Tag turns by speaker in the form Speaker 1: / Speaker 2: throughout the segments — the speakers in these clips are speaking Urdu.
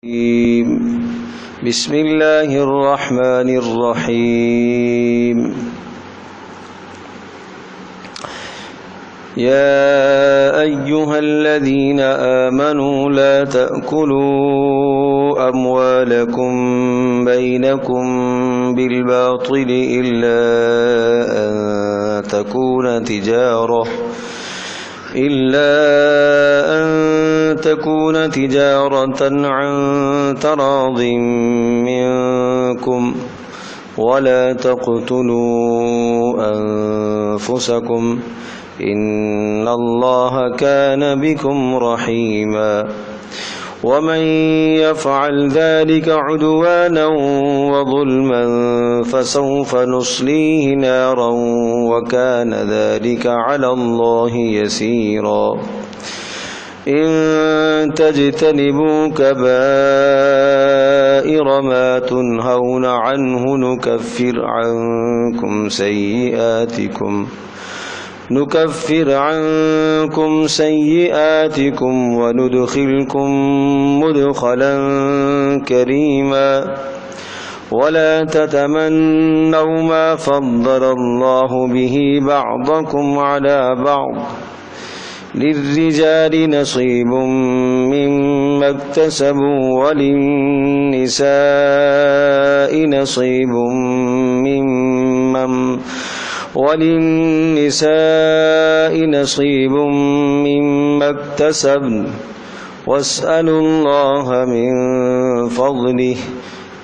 Speaker 1: بسم اللہ الرحمن الرحیم یا ایہا الذین آمنوا لا تأکلوا اموالکم بینکم بالباطل الا ان تكون تجارة عن تراض منكم ولا تقتلوا أنفسكم إن الله كان بكم رحيما ومن يفعل ذلك عدوانا وظلما فسوف نصليه نارا وكان ذلك على الله يسيرا إن تجتنبوا كبائر ما تنهون عنه نكفر عنكم سيئاتكم وندخلكم مدخلا كريما ولا تتمنوا ما فضل الله به بعضكم على بعض للرجال نصيب مما اكتسبوا وللنساء نصيب مما اكتسبن واسألوا الله من فضله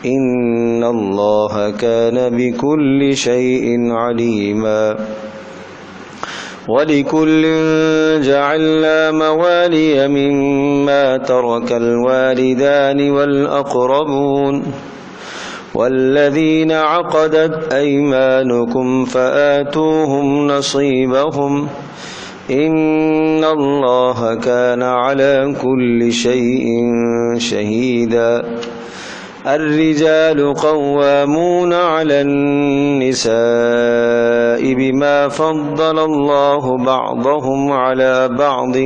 Speaker 1: إن الله كان بكل شيء عليما ولكل جعلنا موالي مما ترك الوالدان والأقربون والذين عقدت أيمانكم فآتوهم نصيبهم إن الله كان على كل شيء شهيدا الرجال قوامون على النساء بما فضل الله بعضهم على بعض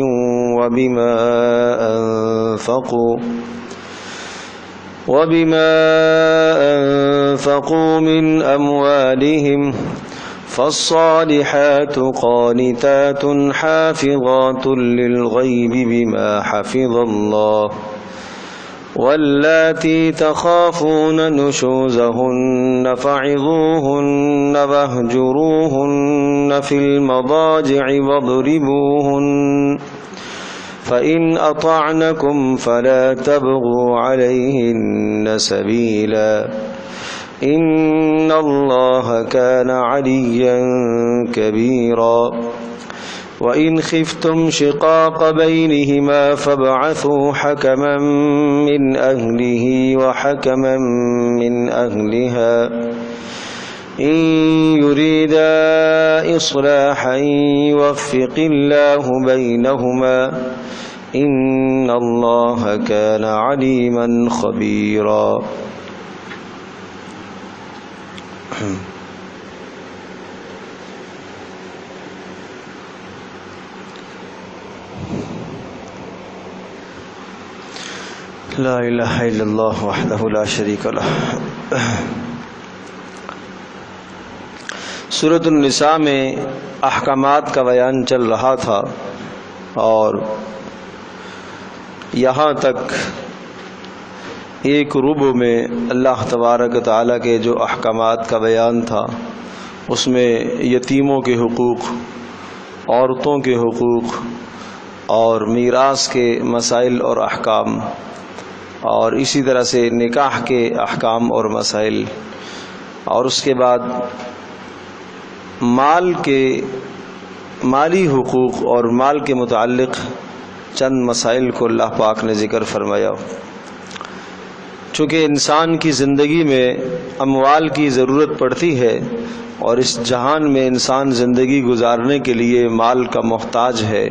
Speaker 1: وبما أنفقوا من أموالهم فالصالحات قانتات حافظات للغيب بما حفظ الله واللاتي تخافون نشوزهن فعظوهن واهجروهن في المضاجع واضربوهن فإن أطعنكم فلا تبغوا عليهن سبيلا إن الله كان عليا كبيرا وإن خفتم شقاق بينهما فابعثوا حكما من أهله وحكما من أهلها إن يريدا إصلاحا يوفق الله بينهما إن الله كان عليما خبيرا لا الہ الا اللہ وحدہ لا شریک لہ۔ سورۃ النساء میں احکامات کا بیان چل رہا تھا اور یہاں تک ایک ربع میں اللہ تبارک و تعالیٰ کے جو احکامات کا بیان تھا اس میں یتیموں کے حقوق، عورتوں کے حقوق اور میراث کے مسائل اور احکام، اور اسی طرح سے نکاح کے احکام اور مسائل، اور اس کے بعد مالی حقوق اور مال کے متعلق چند مسائل کو اللہ پاک نے ذکر فرمایا۔ چونکہ انسان کی زندگی میں اموال کی ضرورت پڑتی ہے اور اس جہان میں انسان زندگی گزارنے کے لیے مال کا محتاج ہے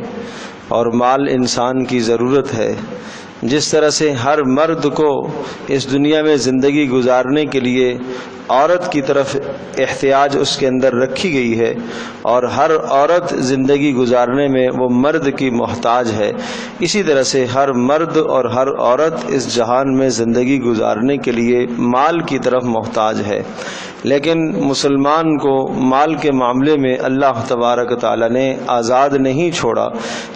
Speaker 1: اور مال انسان کی ضرورت ہے، جس طرح سے ہر مرد کو اس دنیا میں زندگی گزارنے کے لیے عورت کی طرف احتیاج اس کے اندر رکھی گئی ہے، اور ہر عورت زندگی گزارنے میں وہ مرد کی محتاج ہے، اسی طرح سے ہر مرد اور ہر عورت اس جہان میں زندگی گزارنے کے لیے مال کی طرف محتاج ہے۔ لیکن مسلمان کو مال کے معاملے میں اللہ تبارک تعالیٰ نے آزاد نہیں چھوڑا۔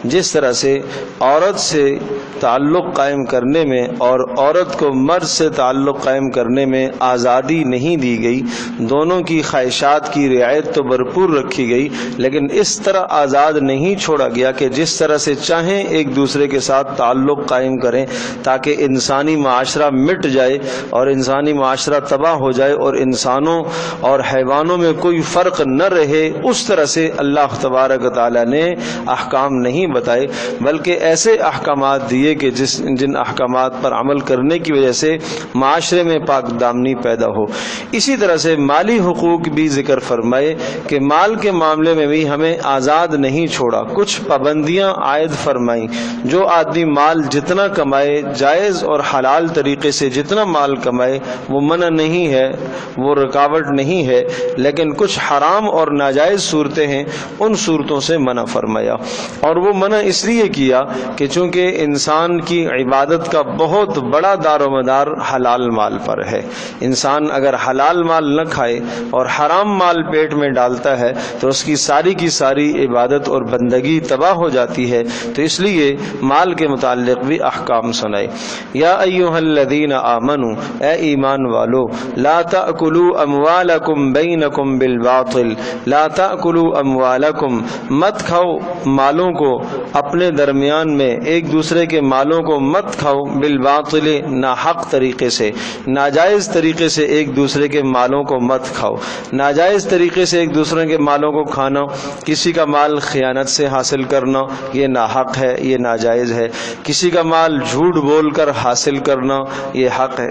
Speaker 1: جس طرح سے عورت سے تعلق قائم کرنے میں اور عورت کو مرد سے تعلق قائم کرنے میں آزادی نہیں دی گئی، دونوں کی خواہشات کی رعایت تو بھرپور رکھی گئی، لیکن اس طرح آزاد نہیں چھوڑا گیا کہ جس طرح سے چاہیں ایک دوسرے کے ساتھ تعلق قائم کریں تاکہ انسانی معاشرہ مٹ جائے اور انسانی معاشرہ تباہ ہو جائے اور انسانوں اور حیوانوں میں کوئی فرق نہ رہے، اس طرح سے اللہ تبارک تعالیٰ نے احکام نہیں بتائے، بلکہ ایسے احکامات دیے کہ جن احکامات پر عمل کرنے کی وجہ سے معاشرے میں پاک دامنی پیدا ہو۔ اسی طرح سے مالی حقوق بھی ذکر فرمائے کہ مال کے معاملے میں بھی ہمیں آزاد نہیں چھوڑا، کچھ پابندیاں عائد فرمائیں۔ جو آدمی مال جتنا کمائے، جائز اور حلال طریقے سے جتنا مال کمائے، وہ منع نہیں ہے، وہ رکاوٹ نہیں ہے، لیکن کچھ حرام اور ناجائز صورتیں ہیں، ان صورتوں سے منع فرمایا۔ اور وہ منع اس لیے کیا کہ چونکہ انسان کی عبادت کا بہت بڑا دار و مدار حلال مال پر ہے، انسان اگر حلال مال نہ کھائے اور حرام مال پیٹ میں ڈالتا ہے تو اس کی ساری عبادت اور بندگی تباہ ہو جاتی ہے، تو اس لیے مال کے متعلق بھی احکام سنائے۔ یا ایھا الذین آمنوا، اے ایمان والو، لا تأکلوا اموالکم بینکم بالباطل، لا تأکلوا اموالکم، مت کھاؤ مالوں کو اپنے درمیان میں، ایک دوسرے کے مالوں کو مت کھاؤ، بالباطل، ناحق طریقے سے، ناجائز طریقے سے ایک دوسرے کے مالوں کو مت کھاؤ۔ ناجائز طریقے سے ایک دوسرے کے مالوں کو کھانا، کسی کا مال خیانت سے حاصل کرنا، یہ ناحق ہے، یہ ناجائز ہے۔ کسی کا مال جھوٹ بول کر حاصل کرنا، یہ حق ہے،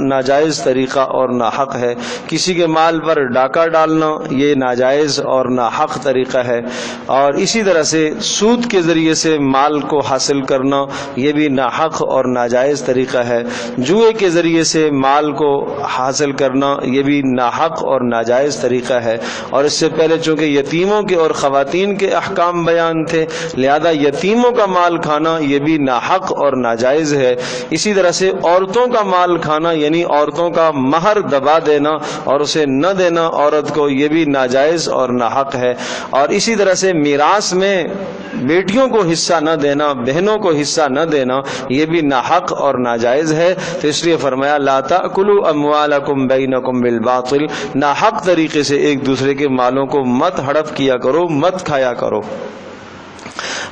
Speaker 1: ناجائز طریقہ اور ناحق ہے۔ کسی کے مال پر ڈاکہ ڈالنا، یہ ناجائز اور ناحق طریقہ ہے۔ اور اسی طرح سے سود کے ذریعے سے مال کو حاصل کرنا، یہ بھی ناحق اور ناجائز طریقہ ہے۔ جوئے کے ذریعے سے مال کو حاصل کرنا، یہ بھی ناحق اور ناجائز طریقہ ہے۔ اور اس سے پہلے چونکہ یتیموں کے اور خواتین کے احکام بیان تھے، لہذا یتیموں کا مال کھانا یہ بھی ناحق اور ناجائز ہے۔ اسی طرح سے عورتوں کا مال کھانا، یعنی عورتوں کا مہر دبا دینا اور اسے نہ دینا عورت کو، یہ بھی ناجائز اور ناحق ہے۔ اور اسی طرح سے میراث میں بیٹیوں کو حصہ نہ دینا، بہنوں کو حصہ نہ دینا، یہ بھی ناحق اور ناجائز ہے۔ تو اس لیے فرمایا لا تأکلوا اموالکم بینکم بالباطل، ناحق طریقے سے ایک دوسرے کے مالوں کو مت ہڑپ کیا کرو، مت کھایا کرو۔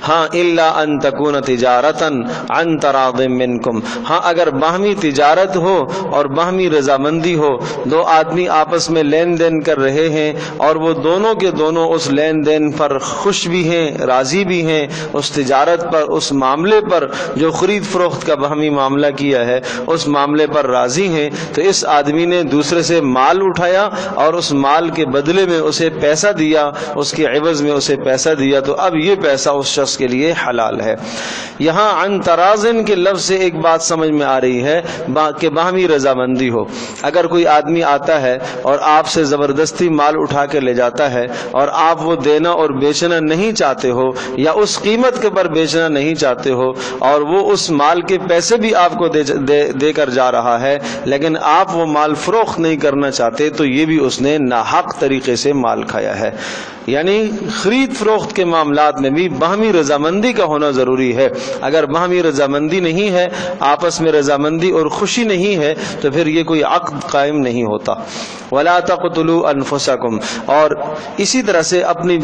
Speaker 1: ہاں الا ان تکون تجارتا عن تراض منکم، ہاں اگر باہمی تجارت ہو اور باہمی رضامندی ہو، دو آدمی آپس میں لین دین کر رہے ہیں اور وہ دونوں کے دونوں اس لین دین پر خوش بھی ہیں، راضی بھی ہیں، اس تجارت پر، اس معاملے پر جو خرید فروخت کا باہمی معاملہ کیا ہے اس معاملے پر راضی ہیں، تو اس آدمی نے دوسرے سے مال اٹھایا اور اس مال کے بدلے میں اسے پیسہ دیا، اس کے عوض میں اسے پیسہ دیا، تو اب یہ پیسہ اس شخص کے لیے حلال ہے۔ یہاں عن ترازن کے لفظ سے ایک بات سمجھ میں آ رہی ہے کہ باہمی رضامندی ہو۔ اگر کوئی آدمی آتا ہے اور آپ سے زبردستی مال اٹھا کے لے جاتا ہے اور آپ وہ دینا اور بیچنا نہیں چاہتے ہو یا اس قیمت کے پر بیچنا نہیں چاہتے ہو اور وہ اس مال کے پیسے بھی آپ کو دے کر جا رہا ہے لیکن آپ وہ مال فروخت نہیں کرنا چاہتے، تو یہ بھی اس نے ناحق طریقے سے مال کھایا ہے۔ یعنی خرید فروخت کے معاملات میں بھی باہمی رضامندی کا ہونا ضروری ہے۔ اگر باہمی رضامندی نہیں ہے، آپس میں رضامندی اور خوشی نہیں ہے، تو پھر یہ کوئی عقد قائم نہیں ہوتا۔ وَلَا تَقْتُلُوا أَنفُسَكُمْ، اور اسی طرح سے اپنی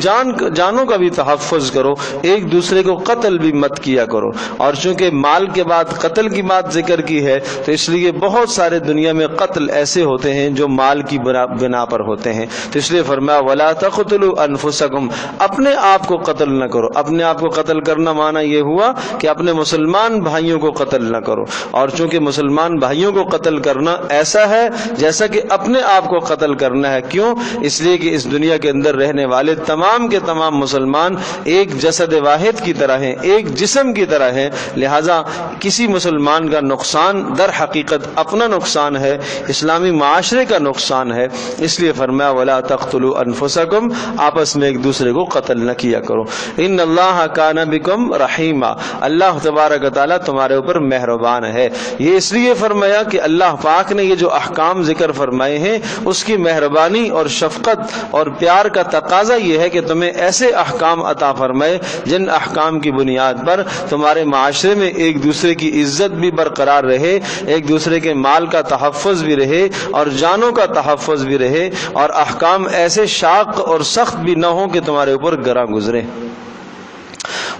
Speaker 1: جانوں کا بھی تحفظ کرو، ایک دوسرے کو قتل بھی مت کیا کرو۔ اور چونکہ مال کے بعد قتل کی بات ذکر کی ہے تو اس لیے بہت سارے دنیا میں قتل ایسے ہوتے ہیں جو مال کی بنا پر ہوتے ہیں، تو اس لیے فرمایا وَلَا تَقْتُلُوا انفسکم، اپنے آپ کو قتل نہ کرو۔ اپنے آپ کو قتل کرنا معنی یہ ہوا کہ اپنے مسلمان بھائیوں کو قتل نہ کرو، اور چونکہ مسلمان بھائیوں کو قتل کرنا ایسا ہے جیسا کہ اپنے آپ کو قتل کرنا ہے۔ کیوں؟ اس لیے کہ اس دنیا کے اندر رہنے والے تمام کے تمام مسلمان ایک جسد واحد کی طرح ہیں، ایک جسم کی طرح ہیں، لہذا کسی مسلمان کا نقصان در حقیقت اپنا نقصان ہے، اسلامی معاشرے کا نقصان ہے۔ اس لیے فرمایا ولا تقتلوا انفسکم، آپس میں ایک دوسرے کو قتل نہ کیا کرو۔ ان اللہ کان بکم رحیما، اللہ تبارک و تعالیٰ تمہارے اوپر مہربان ہے۔ یہ اس لیے فرمایا کہ اللہ پاک نے یہ جو احکام ذکر فرمائے ہیں اس کی مہربانی اور شفقت اور پیار کا تقاضا یہ ہے کہ تمہیں ایسے احکام عطا فرمائے جن احکام کی بنیاد پر تمہارے معاشرے میں ایک دوسرے کی عزت بھی برقرار رہے، ایک دوسرے کے مال کا تحفظ بھی رہے اور جانوں کا تحفظ بھی رہے، اور احکام ایسے شاق اور سخت بھی نہ ہوں کہ تمہارے اوپر گراں گزرے۔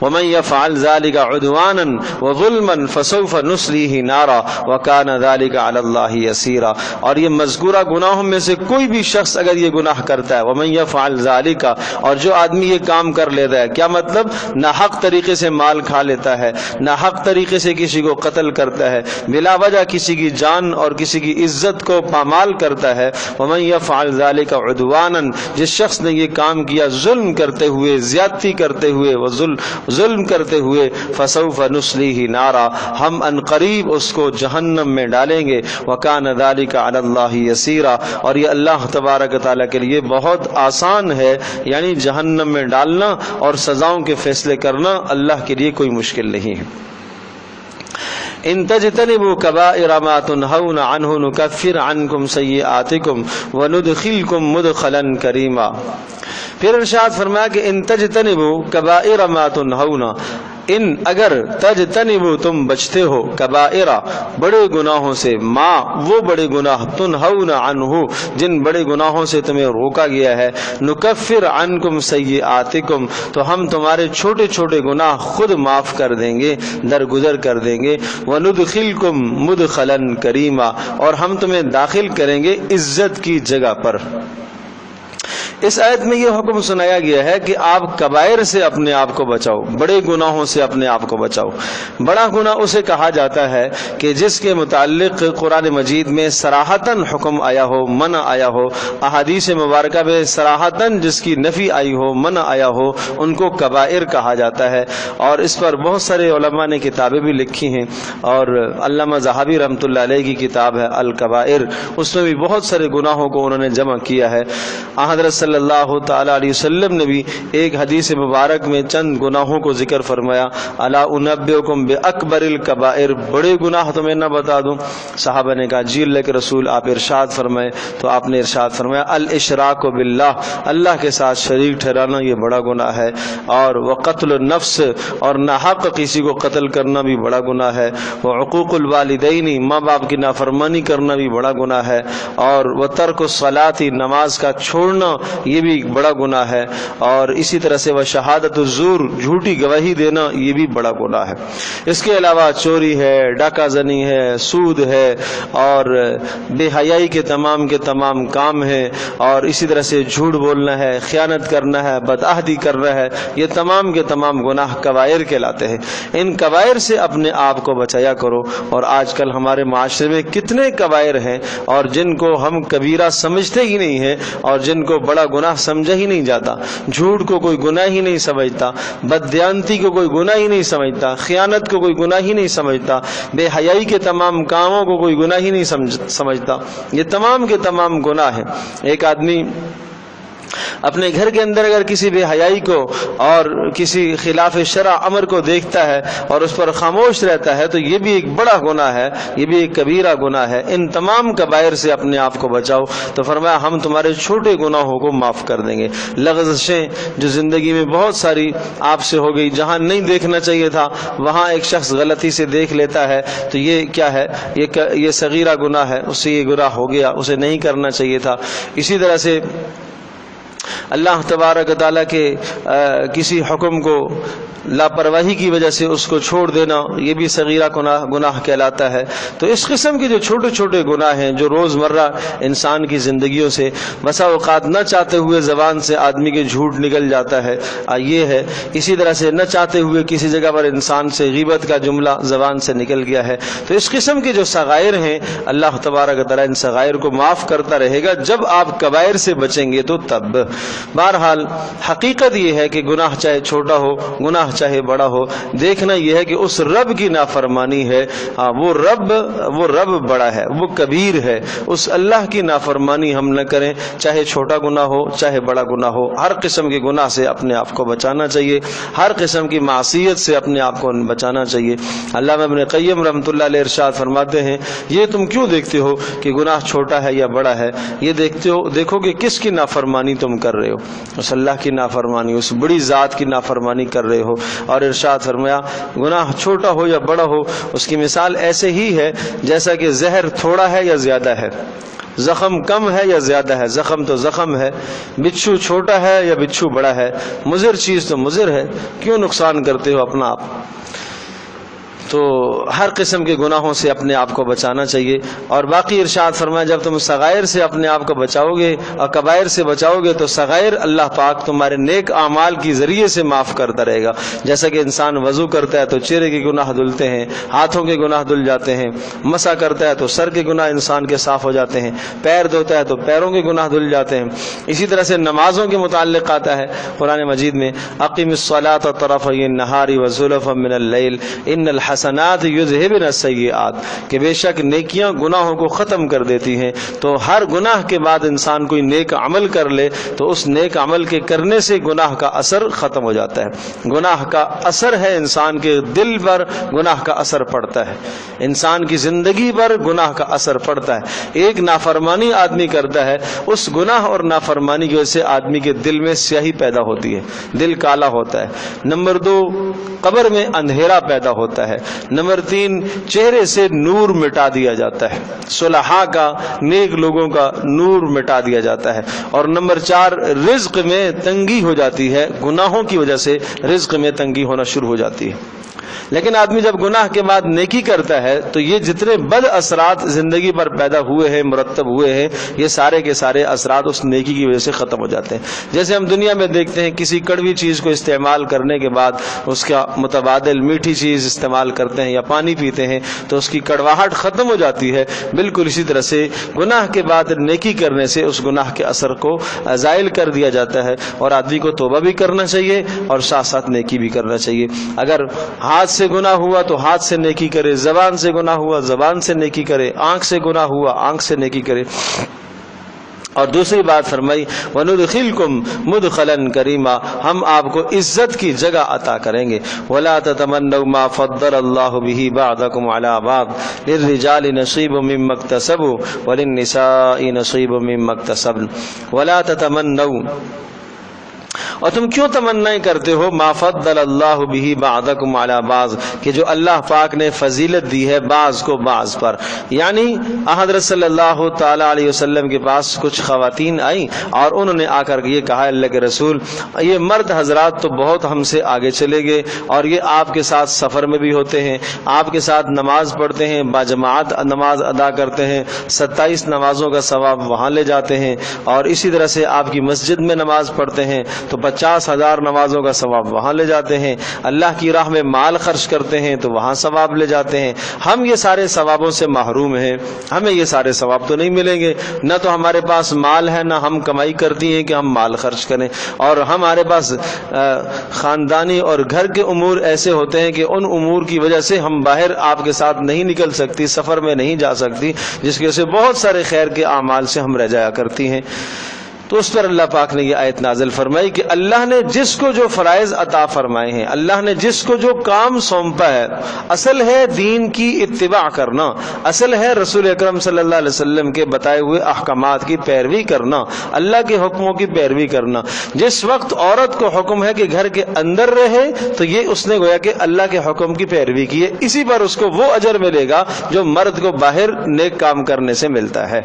Speaker 1: ومن يفعل ذلك عدوانا وظلما فسوف نصليه نارا وكان ذلك على الله يسيرا، اور یہ مذکورہ گناہوں میں سے کوئی بھی شخص اگر یہ گناہ کرتا ہے، ومن يفعل ذلك، اور جو آدمی یہ کام کر لیتا ہے، کیا مطلب؟ ناحق طریقے سے مال کھا لیتا ہے، ناحق طریقے سے کسی کو قتل کرتا ہے، بلا وجہ کسی کی جان اور کسی کی عزت کو پامال کرتا ہے، ومن يفعل ذلك عدوانا، جس شخص نے یہ کام کیا ظلم کرتے ہوئے، زیادتی کرتے ہوئے، ظلم کرتے ہوئے، فسوف نصلیہ نارا، ہم ان قریب اس کو جہنم میں ڈالیں گے، وکان ذلک علی اللہ یسیرا، اور یہ اللہ تبارک تعالیٰ کے لیے بہت آسان ہے، یعنی جہنم میں ڈالنا اور سزاؤں کے فیصلے کرنا اللہ کے لیے کوئی مشکل نہیں ہے۔ ان تجتنبوا کبائر ما تنہون عنہ نکفر عنکم سیئاتکم وندخلکم مدخلا کریما۔ پھر ارشاد فرمایا کہ ان تجتنبوا کبائر ما تنہون، ان اگر تجتنبوا تم بچتے ہو، کبائر بڑے گناہوں سے، ما وہ بڑے گناہ، تنہون عنہ جن بڑے گناہوں سے تمہیں روکا گیا ہے، نکفر عنکم سیئاتکم تو ہم تمہارے چھوٹے چھوٹے گناہ خود معاف کر دیں گے، درگزر کر دیں گے، وندخلکم مدخلا کریما، اور ہم تمہیں داخل کریں گے عزت کی جگہ پر۔ اس آیت میں یہ حکم سنایا گیا ہے کہ آپ کبائر سے اپنے آپ کو بچاؤ، بڑے گناہوں سے اپنے آپ کو بچاؤ۔ بڑا گناہ اسے کہا جاتا ہے کہ جس کے متعلق قرآن مجید میں صراحتاً حکم آیا ہو، منع آیا ہو، احادیث مبارکہ میں صراحتاً جس کی نفی آئی ہو، منع آیا ہو، ان کو کبائر کہا جاتا ہے، اور اس پر بہت سارے علماء نے کتابیں بھی لکھی ہیں، اور علامہ ذہبی رحمۃ اللہ علیہ کی کتاب ہے الکبائر، اس میں بھی بہت سارے گناہوں کو انہوں نے جمع کیا ہے۔ حضرت صلی اللہ تعالی علیہ وسلم نے بھی ایک حدیث مبارک میں چند گناہوں کو ذکر فرمایا، الا انبئکم باکبر الکبائر، بڑے گناہ تمہیں نہ بتا دوں؟ صحابہ نے کہا جی اللہ کے رسول، آپ ارشاد فرمائیں۔ تو آپ نے ارشاد فرمایا الاشراک باللہ، اللہ کے ساتھ شریک ٹھہرانا یہ بڑا گناہ ہے، اور وقتل النفس، اور ناحق کسی کو قتل کرنا بھی بڑا گناہ ہے، وعقوق الوالدین، ماں باپ کی نافرمانی کرنا بھی بڑا گناہ ہے، اور وترک الصلاۃ، نماز کا چھوڑنا یہ بھی بڑا گناہ ہے، اور اسی طرح سے وہ شہادت الزور، جھوٹی گواہی دینا یہ بھی بڑا گناہ ہے۔ اس کے علاوہ چوری ہے، ڈاکہ زنی ہے، سود ہے، اور بے حیائی کے تمام کام ہیں، اور اسی طرح سے جھوٹ بولنا ہے، خیانت کرنا ہے، بدعہدی کرنا ہے، یہ تمام کے تمام گناہ کبائر کہلاتے ہیں۔ ان کبائر سے اپنے آپ کو بچایا کرو۔ اور آج کل ہمارے معاشرے میں کتنے کبائر ہیں، اور جن کو ہم کبیرہ سمجھتے ہی نہیں ہیں، اور جن کو بڑا گناہ سمجھا ہی نہیں جاتا۔ جھوٹ کو کوئی گناہ ہی نہیں سمجھتا، بددیانتی کو کوئی گناہ ہی نہیں سمجھتا، خیانت کو کوئی گناہ ہی نہیں سمجھتا، بے حیائی کے تمام کاموں کو کوئی گناہ ہی نہیں سمجھتا۔ یہ تمام کے تمام گناہ ہیں۔ ایک آدمی اپنے گھر کے اندر اگر کسی بے حیائی کو اور کسی خلاف شرع امر کو دیکھتا ہے اور اس پر خاموش رہتا ہے تو یہ بھی ایک بڑا گناہ ہے، یہ بھی ایک کبیرہ گناہ ہے۔ ان تمام کبائر سے اپنے آپ کو بچاؤ۔ تو فرمایا ہم تمہارے چھوٹے گناہوں کو معاف کر دیں گے۔ لغزشیں جو زندگی میں بہت ساری آپ سے ہو گئی، جہاں نہیں دیکھنا چاہیے تھا وہاں ایک شخص غلطی سے دیکھ لیتا ہے، تو یہ کیا ہے؟ یہ صغیرہ گناہ ہے، اس سے یہ گناہ ہو گیا، اسے نہیں کرنا چاہیے تھا۔ اسی طرح سے اللہ تبارک و تعالیٰ کے کسی حکم کو لاپرواہی کی وجہ سے اس کو چھوڑ دینا، یہ بھی صغیرہ گناہ کہلاتا ہے۔ تو اس قسم کے جو چھوٹے چھوٹے گناہ ہیں جو روزمرہ انسان کی زندگیوں سے بسا اوقات نہ چاہتے ہوئے زبان سے آدمی کے جھوٹ نکل جاتا ہے، یہ ہے۔ اسی طرح سے نہ چاہتے ہوئے کسی جگہ پر انسان سے غیبت کا جملہ زبان سے نکل گیا ہے۔ تو اس قسم کے جو صغائر ہیں اللہ تبارک و تعالیٰ ان صغائر کو معاف کرتا رہے گا جب آپ کبائر سے بچیں گے تو تب۔ بہرحال حقیقت یہ ہے کہ گناہ چاہے چھوٹا ہو، گناہ چاہے بڑا ہو، دیکھنا یہ ہے کہ اس رب کی نافرمانی ہے، وہ رب بڑا ہے، وہ کبیر ہے، اس اللہ کی نافرمانی ہم نہ کریں، چاہے چھوٹا گناہ ہو چاہے بڑا گناہ ہو۔ ہر قسم کے گناہ سے اپنے آپ کو بچانا چاہیے، ہر قسم کی معصیت سے اپنے آپ کو بچانا چاہیے۔ علامہ ابن قیم رحمۃ اللہ علیہ ارشاد فرماتے ہیں، یہ تم کیوں دیکھتے ہو کہ گناہ چھوٹا ہے یا بڑا ہے؟ یہ دیکھو کہ کس کی نافرمانی تم کر رہے ہو، اس اللہ کی نافرمانی، اس بڑی ذات کی نافرمانی کر رہے ہو۔ اور ارشاد فرمایا گناہ چھوٹا ہو یا بڑا ہو اس کی مثال ایسے ہی ہے جیسا کہ زہر تھوڑا ہے یا زیادہ ہے، زخم کم ہے یا زیادہ ہے، زخم تو زخم ہے، بچھو چھوٹا ہے یا بچھو بڑا ہے، مضر چیز تو مضر ہے، کیوں نقصان کرتے ہو اپنا آپ؟ تو ہر قسم کے گناہوں سے اپنے آپ کو بچانا چاہیے۔ اور باقی ارشاد فرمایا جب تم صغائر سے اپنے آپ کو بچاؤ گے اور کبائر سے بچاؤ گے تو صغائر اللہ پاک تمہارے نیک اعمال کی ذریعے سے معاف کرتا رہے گا۔ جیسا کہ انسان وضو کرتا ہے تو چہرے کے گناہ دھلتے ہیں، ہاتھوں کے گناہ دھل جاتے ہیں، مسح کرتا ہے تو سر کے گناہ انسان کے صاف ہو جاتے ہیں، پیر دھوتا ہے تو پیروں کے گناہ دھل جاتے ہیں۔ اسی طرح سے نمازوں کے متعلق آتا ہے قرآن مجید میں، اقم الصلاۃ طرفی النہار وزلفا من اللیل ان الحسنات یذہبن السیئات، کہ بے شک نیکیاں گناہوں کو ختم کر دیتی ہیں۔ تو ہر گناہ کے بعد انسان کوئی نیک عمل کر لے تو اس نیک عمل کے کرنے سے گناہ کا اثر ختم ہو جاتا ہے۔ گناہ کا اثر ہے انسان کے دل پر، گناہ کا اثر پڑتا ہے، انسان کی زندگی پر گناہ کا اثر پڑتا ہے۔ ایک نافرمانی آدمی کرتا ہے، اس گناہ اور نافرمانی کی وجہ سے آدمی کے دل میں سیاہی پیدا ہوتی ہے، دل کالا ہوتا ہے۔ نمبر 2، قبر میں اندھیرا پیدا ہوتا ہے۔ نمبر 3، چہرے سے نور مٹا دیا جاتا ہے، صلحاء کا، نیک لوگوں کا نور مٹا دیا جاتا ہے۔ اور نمبر 4، رزق میں تنگی ہو جاتی ہے، گناہوں کی وجہ سے رزق میں تنگی ہونا شروع ہو جاتی ہے۔ لیکن آدمی جب گناہ کے بعد نیکی کرتا ہے تو یہ جتنے بد اثرات زندگی پر پیدا ہوئے ہیں، مرتب ہوئے ہیں، یہ سارے کے سارے اثرات اس نیکی کی وجہ سے ختم ہو جاتے ہیں۔ جیسے ہم دنیا میں دیکھتے ہیں کسی کڑوی چیز کو استعمال کرنے کے بعد اس کا متبادل میٹھی چیز استعمال کرتے ہیں یا پانی پیتے ہیں تو اس کی کڑواہٹ ختم ہو جاتی ہے، بالکل اسی طرح سے گناہ کے بعد نیکی کرنے سے اس گناہ کے اثر کو زائل کر دیا جاتا ہے۔ اور آدمی کو توبہ بھی کرنا چاہیے اور ساتھ ساتھ نیکی بھی کرنا چاہیے۔ اگر ہاتھ سے گناہ ہوا تو ہاتھ سے نیکی کرے، زبان سے گناہ ہوا زبان سے نیکی کرے، آنکھ سے گناہ ہوا آنکھ سے نیکی کرے۔ اور دوسری بات فرمائی وَنُدْخِلْكُمْ مُدْخَلًا كَرِيمًا، ہم آپ کو عزت کی جگہ عطا کریں گے۔ وَلَا تَتَمَنَّوْا مَا فَضَّلَ اللَّهُ بِهِ بَعْضَكُمْ عَلَى بَعْضٍ لِلرِّجَالِ نَصِيبٌ مِّمَّا اكْتَسَبُوا وَلِلنِّسَاءِ نَصِيبٌ مِّمَّا اكْتَسَبْنَ وَلَا تَتَمَنَّوْا، اور تم کیوں تمنا کرتے ہو ما فضل اللہ بہ بعضکم علی بعض، کہ جو اللہ پاک نے فضیلت دی ہے بعض کو بعض پر۔ یعنی حضرت صلی اللہ تعالی علیہ وسلم کے پاس کچھ خواتین آئیں اور انہوں نے آ کر یہ کہا اللہ کے رسول یہ مرد حضرات تو بہت ہم سے آگے چلے گئے اور یہ آپ کے ساتھ سفر میں بھی ہوتے ہیں، آپ کے ساتھ نماز پڑھتے ہیں، باجماعت نماز ادا کرتے ہیں، 27 نمازوں کا ثواب وہاں لے جاتے ہیں، اور اسی طرح سے آپ کی مسجد میں نماز پڑھتے ہیں تو 50,000 نمازوں کا ثواب وہاں لے جاتے ہیں، اللہ کی راہ میں مال خرچ کرتے ہیں تو وہاں ثواب لے جاتے ہیں۔ ہم یہ سارے ثوابوں سے محروم ہیں، ہمیں یہ سارے ثواب تو نہیں ملیں گے، نہ تو ہمارے پاس مال ہے نہ ہم کمائی کرتی ہیں کہ ہم مال خرچ کریں، اور ہمارے پاس خاندانی اور گھر کے امور ایسے ہوتے ہیں کہ ان امور کی وجہ سے ہم باہر آپ کے ساتھ نہیں نکل سکتی، سفر میں نہیں جا سکتی، جس کی وجہ سے بہت سارے خیر کے اعمال سے ہم رہ جایا کرتی ہیں۔ تو اس پر اللہ پاک نے یہ آیت نازل فرمائی کہ اللہ نے جس کو جو فرائض عطا فرمائے ہیں، اللہ نے جس کو جو کام سونپا ہے، اصل ہے دین کی اتباع کرنا، اصل ہے رسول اکرم صلی اللہ علیہ وسلم کے بتائے ہوئے احکامات کی پیروی کرنا، اللہ کے حکموں کی پیروی کرنا۔ جس وقت عورت کو حکم ہے کہ گھر کے اندر رہے تو یہ اس نے گویا کہ اللہ کے حکم کی پیروی کی ہے، اسی پر اس کو وہ اجر ملے گا جو مرد کو باہر نیک کام کرنے سے ملتا ہے۔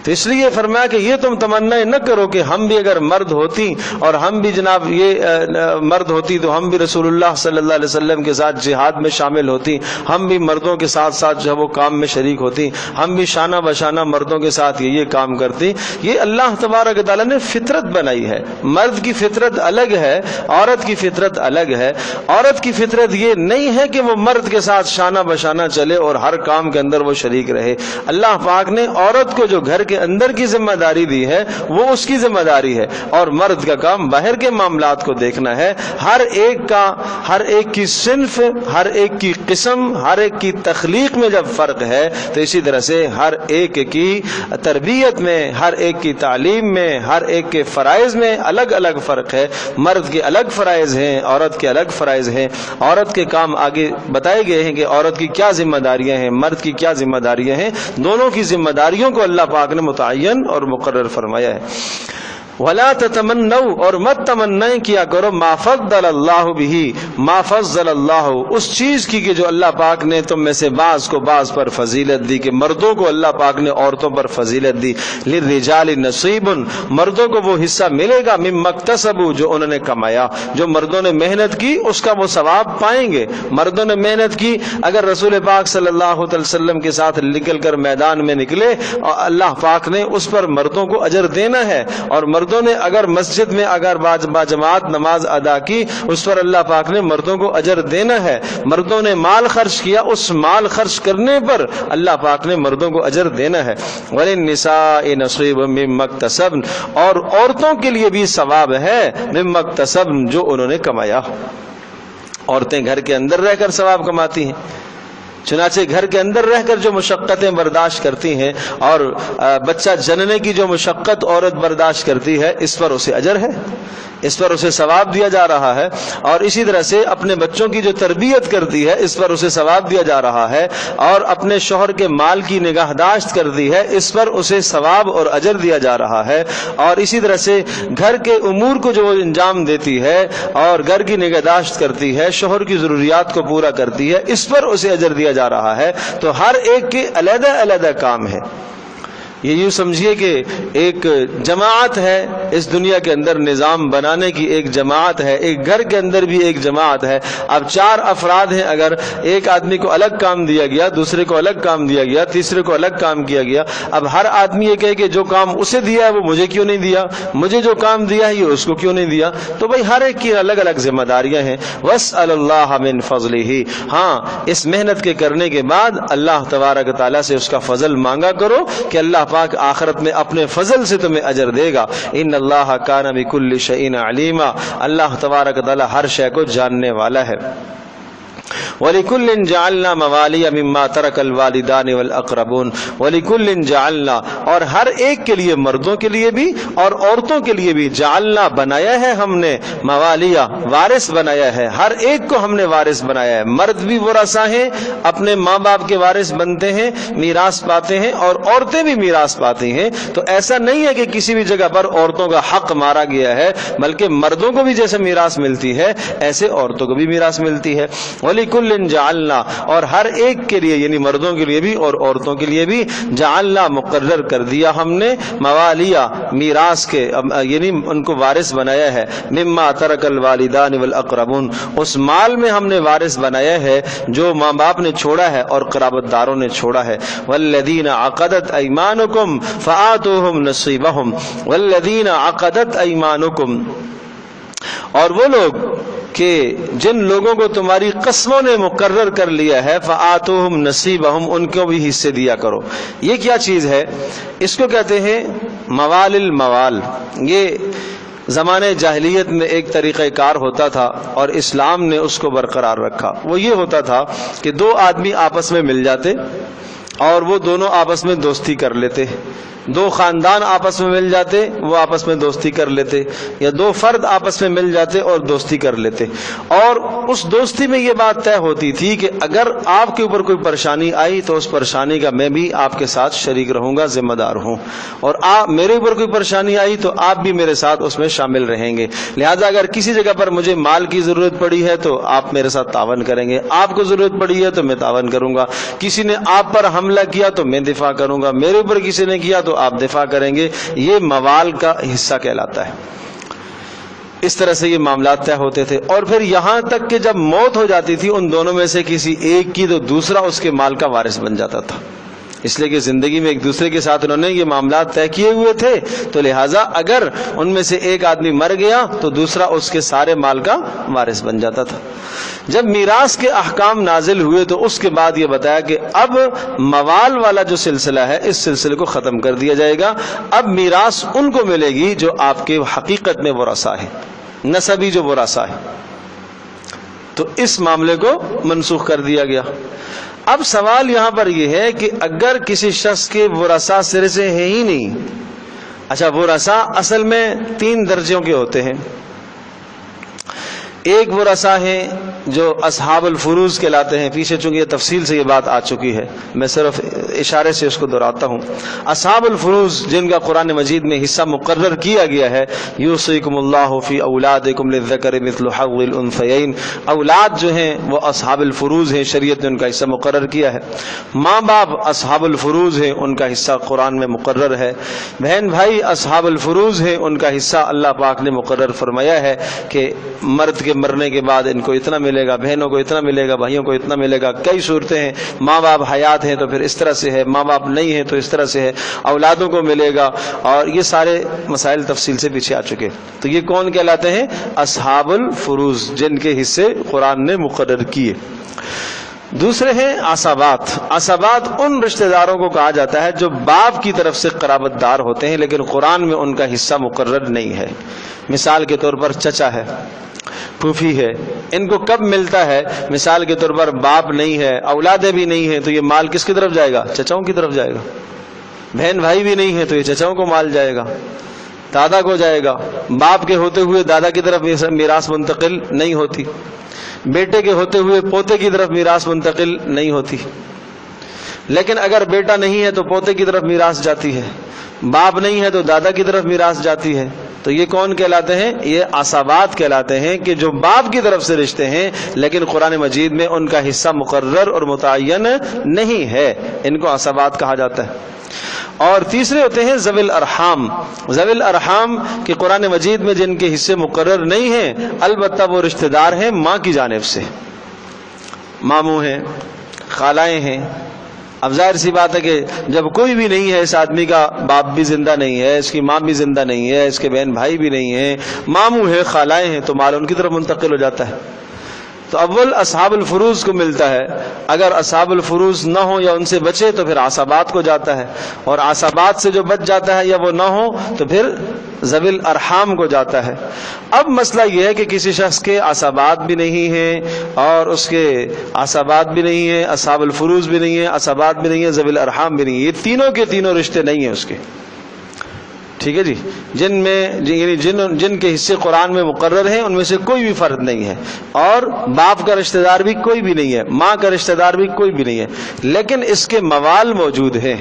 Speaker 1: تو اس لیے فرمایا کہ یہ تم تمنا نہ کرو کہ ہم بھی اگر مرد ہوتی اور ہم بھی جناب یہ مرد ہوتی تو ہم بھی رسول اللہ صلی اللہ علیہ وسلم کے ساتھ جہاد میں شامل ہوتی، ہم بھی مردوں کے ساتھ ساتھ جو ہے وہ کام میں شریک ہوتی، ہم بھی شانہ بشانہ مردوں کے ساتھ یہ کام کرتی۔ یہ اللہ تبارک و تعالیٰ نے فطرت بنائی ہے، مرد کی فطرت الگ ہے، عورت کی فطرت الگ ہے۔ عورت کی فطرت یہ نہیں ہے کہ وہ مرد کے ساتھ شانہ بشانہ چلے اور ہر کام کے اندر وہ شریک رہے۔ اللہ پاک نے عورت کو جو گھر کے اندر کی ذمہ داری دی ہے وہ اس کی ذمہ داری ہے، اور مرد کا کام باہر کے معاملات کو دیکھنا ہے۔ ہر ایک کی صنف، ہر ایک کی قسم، ہر ایک کی تخلیق میں جب فرق ہے تو اسی طرح سے ہر ایک کی تربیت میں، ہر ایک کی تعلیم میں، ہر ایک کے فرائض میں الگ الگ فرق ہے۔ مرد کے الگ فرائض ہیں، عورت کے الگ فرائض ہیں۔ عورت کے کام آگے بتائے گئے ہیں کہ عورت کی کیا ذمہ داریاں ہیں، مرد کی کیا ذمہ داریاں ہیں۔ دونوں کی ذمہ داریوں کو اللہ پاک نے متعین اور مقرر فرمایا ہے۔ وَلَا تَتَمَنَّوْا، اور مت تمنائیں کیا کرو، مَا فَضَّلَ اللَّهُ بِهِ، مَا فَضَّلَ اللَّهُ، اس چیز کی کہ جو اللہ پاک نے تم میں سے بعض کو بعض پر فضیلت دی، کہ مردوں کو اللہ پاک نے عورتوں پر فضیلت دی۔ لِلرِّجَالِ نَصِيبٌ، مردوں کو وہ حصہ ملے گا، مِمَّا اكْتَسَبُوا، جو انہوں نے کمایا، جو مردوں نے محنت کی اس کا وہ ثواب پائیں گے۔ مردوں نے محنت کی، اگر رسول پاک صلی اللہ علیہ وسلم کے ساتھ نکل کر میدان میں نکلے، اور اللہ پاک نے اس پر مردوں کو اجر دینا ہے، اور مردوں نے اگر مسجد میں اگر باجماعت نماز ادا کی اس پر اللہ پاک نے مردوں کو اجر دینا ہے۔ مردوں نے مال خرچ کیا، اس مال خرچ کرنے پر اللہ پاک نے مردوں کو اجر دینا ہے۔ وَلِلنِّسَاءِ نَصِيبٌ مِّمَّا اكْتَسَبْنَ، اور عورتوں کے لیے بھی ثواب ہے، مِّمَّا اكْتَسَبْنَ، جو انہوں نے کمایا۔ عورتیں گھر کے اندر رہ کر ثواب کماتی ہیں، چنانچہ گھر کے اندر رہ کر جو مشقتیں برداشت کرتی ہیں اور بچہ جننے کی جو مشقت عورت برداشت کرتی ہے، اس پر اسے اجر ہے، اس پر اسے ثواب دیا جا رہا ہے۔ اور اسی طرح سے اپنے بچوں کی جو تربیت کرتی ہے اس پر اسے ثواب دیا جا رہا ہے، اور اپنے شوہر کے مال کی نگہداشت کرتی ہے اس پر اسے ثواب اور اجر دیا جا رہا ہے۔ اور اسی طرح سے گھر کے امور کو جو انجام دیتی ہے اور گھر کی نگہداشت کرتی ہے، شوہر کی ضروریات کو پورا کرتی ہے، اس پر اسے اجر دیا جا رہا ہے۔ تو ہر ایک کے علیحدہ علیحدہ کام ہے۔ یہ یوں سمجھیے کہ ایک جماعت ہے اس دنیا کے اندر، نظام بنانے کی ایک جماعت ہے، ایک گھر کے اندر بھی ایک جماعت ہے۔ اب 4 افراد ہیں، اگر ایک آدمی کو الگ کام دیا گیا، دوسرے کو الگ کام دیا گیا، تیسرے کو الگ کام کیا گیا، اب ہر آدمی یہ کہے کہ جو کام اسے دیا ہے وہ مجھے کیوں نہیں دیا، مجھے جو کام دیا ہے یہ اس کو کیوں نہیں دیا، تو بھائی ہر ایک کی الگ الگ ذمہ داریاں ہیں۔ وَاسْأَلُ اللَّهَ مِنْ فَضْلِهِ، ہاں اس محنت کے کرنے کے بعد اللہ تبارک تعالیٰ سے اس کا فضل مانگا کرو کہ اللہ پاک آخرت میں اپنے فضل سے تمہیں اجر دے گا۔ ان اللہ کان بکل شیء علیما، اللہ تبارک تعالی ہر شے کو جاننے والا ہے۔ وَلِكُلٍّ جَعَلْنَا مَوَالِيَ مِمَّا تَرَكَ الْوَالِدَانِ وَالْأَقْرَبُونَ، وَلِكُلٍّ جَعَلْنَا، اور ہر ایک کے لیے، مردوں کے لیے بھی اور عورتوں کے لیے بھی، جعلنا بنایا ہے ہم نے، موالیہ وارث بنایا ہے، ہر ایک کو ہم نے وارث بنایا ہے۔ مرد بھی ورثہ ہیں، اپنے ماں باپ کے وارث بنتے ہیں، میراث پاتے ہیں، اور عورتیں بھی میراث پاتی ہیں۔ تو ایسا نہیں ہے کہ کسی بھی جگہ پر عورتوں کا حق مارا گیا ہے، بلکہ مردوں کو بھی جیسے میراث ملتی ہے ایسے عورتوں کو بھی میراث ملتی ہے۔ وَلِكُلٍّ جَعَلْنَا، اور ہر ایک کے لیے یعنی مردوں کے لیے بھی اور عورتوں کے لیے بھی، جعلنا مقرر کر دیا ہم نے، موالیہ میراث کے، یعنی ان کو وارث بنایا ہے، مما ترک الوالدان والاقربون، اس مال میں ہم نے وارث بنایا ہے جو ماں باپ نے چھوڑا ہے اور قرابت داروں نے چھوڑا ہے۔ والذین عقدت ایمانکم فآتوہم نصیبہم، والذین عقدت ایمانکم، اور وہ لوگ کہ جن لوگوں کو تمہاری قسموں نے مقرر کر لیا ہے، فآتوہم نصیبہم، ان کو بھی حصے دیا کرو۔ یہ کیا چیز ہے؟ اس کو کہتے ہیں موال الموال۔ یہ زمانے جاہلیت میں ایک طریقہ کار ہوتا تھا اور اسلام نے اس کو برقرار رکھا۔ وہ یہ ہوتا تھا کہ 2 آدمی آپس میں مل جاتے اور وہ دونوں آپس میں دوستی کر لیتے، 2 خاندان آپس میں مل جاتے، وہ آپس میں دوستی کر لیتے، یا 2 فرد آپس میں مل جاتے اور دوستی کر لیتے۔ اور اس دوستی میں یہ بات طے ہوتی تھی کہ اگر آپ کے اوپر کوئی پریشانی آئی تو اس پریشانی کا میں بھی آپ کے ساتھ شریک رہوں گا، ذمہ دار ہوں، اور آپ میرے اوپر کوئی پریشانی آئی تو آپ بھی میرے ساتھ اس میں شامل رہیں گے۔ لہذا اگر کسی جگہ پر مجھے مال کی ضرورت پڑی ہے تو آپ میرے ساتھ تعاون کریں گے، آپ کو ضرورت پڑی ہے تو میں تعاون کروں گا، کسی نے آپ پر حملہ حملہ کیا تو میں دفاع کروں گا، میرے اوپر کسی نے کیا تو آپ دفاع کریں گے، یہ موال کا حصہ کہلاتا ہے۔ اس طرح سے یہ معاملات طے ہوتے تھے، اور پھر یہاں تک کہ جب موت ہو جاتی تھی ان دونوں میں سے کسی ایک کی تو دوسرا اس کے مال کا وارث بن جاتا تھا، اس لیے کہ زندگی میں ایک دوسرے کے ساتھ انہوں نے یہ معاملات طے کیے ہوئے تھے، تو لہٰذا اگر ان میں سے ایک آدمی مر گیا تو دوسرا اس کے سارے مال کا وارث بن جاتا تھا۔ جب میراث کے احکام نازل ہوئے تو اس کے بعد یہ بتایا کہ اب موال والا جو سلسلہ ہے اس سلسلے کو ختم کر دیا جائے گا، اب میراث ان کو ملے گی جو آپ کے حقیقت میں ورثاء ہے، نسبی جو ورثاء ہے، تو اس معاملے کو منسوخ کر دیا گیا۔ اب سوال یہاں پر یہ ہے کہ اگر کسی شخص کے ورثاء سرے سے ہیں ہی نہیں، اچھا ورثاء اصل میں 3 درجوں کے ہوتے ہیں، ایک ورثاء ہیں جو اصحاب الفروض کہلاتے ہیں، پیچھے چونکہ یہ تفصیل سے یہ بات آ چکی ہے، میں صرف اشارے سے اس کو دہراتا ہوں۔ اصحاب الفروض جن کا قرآن مجید میں حصہ مقرر کیا گیا ہے، یوصیکم اللہ فی اولادکم للذکر مثل حظ الانثیین، اولاد جو ہیں وہ اصحاب الفروض ہیں، شریعت نے ان کا حصہ مقرر کیا ہے۔ ماں باپ اصحاب الفروض ہیں، ان کا حصہ قرآن میں مقرر ہے۔ بہن بھائی اصحاب الفروض ہیں، ان کا حصہ اللہ پاک نے مقرر فرمایا ہے کہ مرد کے مرنے کے بعد ان کو اتنا ملے گا، بہنوں کو اتنا ملے گا، بھائیوں کو اتنا ملے گا۔ کئی صورتیں ہیں، ماں باپ حیات ہیں تو پھر اس طرح سے ہے، ماں باپ نہیں ہیں تو اس طرح سے ہے، اولادوں کو ملے گا، اور یہ سارے مسائل تفصیل سے پیچھے آ چکے۔ تو یہ کون کہلاتے ہیں؟ اصحاب الفروض، جن کے حصے قرآن نے مقرر کیے۔ دوسرے ہیں عصبات۔ عصبات ان رشتہ داروں کو کہا جاتا ہے جو باپ کی طرف سے قرابت دار ہوتے ہیں لیکن قرآن میں ان کا حصہ مقرر نہیں ہے۔ مثال کے طور پر چچا ہے، پھوپھی ہے، ان کو کب ملتا ہے؟ مثال کے طور پر باپ نہیں ہے، اولادیں بھی نہیں ہیں، تو یہ مال کس کی طرف جائے گا؟ چچاؤں کی طرف جائے گا۔ بہن بھائی بھی نہیں ہے تو یہ چچاؤں کو مال جائے گا، دادا کو جائے گا۔ باپ کے ہوتے ہوئے دادا کی طرف میراث منتقل نہیں ہوتی، بیٹے کے ہوتے ہوئے پوتے کی طرف میراث منتقل نہیں ہوتی، لیکن اگر بیٹا نہیں ہے تو پوتے کی طرف میراث جاتی ہے، باپ نہیں ہے تو دادا کی طرف میراث جاتی ہے۔ تو یہ کون کہلاتے ہیں؟ یہ عصبات کہلاتے ہیں کہ جو باپ کی طرف سے رشتے ہیں لیکن قرآن مجید میں ان کا حصہ مقرر اور متعین نہیں ہے، ان کو عصبات کہا جاتا ہے۔ اور تیسرے ہوتے ہیں ذوی الارحام۔ ذوی الارحام کہ قرآن مجید میں جن کے حصے مقرر نہیں ہیں، البتہ وہ رشتہ دار ہیں ماں کی جانب سے، ماموں ہیں، خالائیں ہیں۔ اب ظاہر سی بات ہے کہ جب کوئی بھی نہیں ہے، اس آدمی کا باپ بھی زندہ نہیں ہے، اس کی ماں بھی زندہ نہیں ہے، اس کے بہن بھائی بھی نہیں ہیں، ماموں ہیں، خالائیں ہیں، تو مال ان کی طرف منتقل ہو جاتا ہے۔ تو اول اصحاب الفروض کو ملتا ہے، اگر اصحاب الفروض نہ ہو یا ان سے بچے تو پھر عصبات کو جاتا ہے، اور عصبات سے جو بچ جاتا ہے یا وہ نہ ہو تو پھر ذوی الارحام کو جاتا ہے۔ اب مسئلہ یہ ہے کہ کسی شخص کے عصبات بھی نہیں ہیں اور اس کے عصبات بھی نہیں ہیں، اصحاب الفروض بھی نہیں ہیں، عصبات بھی نہیں ہیں، ذوی الارحام بھی نہیں ہیں، یہ تینوں کے تینوں رشتے نہیں ہیں اس کے، ٹھیک ہے جی۔ جن میں یعنی جن کے حصے قرآن میں مقرر ہیں ان میں سے کوئی بھی فرد نہیں ہے، اور باپ کا رشتہ دار بھی کوئی بھی نہیں ہے، ماں کا رشتہ دار بھی کوئی بھی نہیں ہے، لیکن اس کے موال موجود ہیں،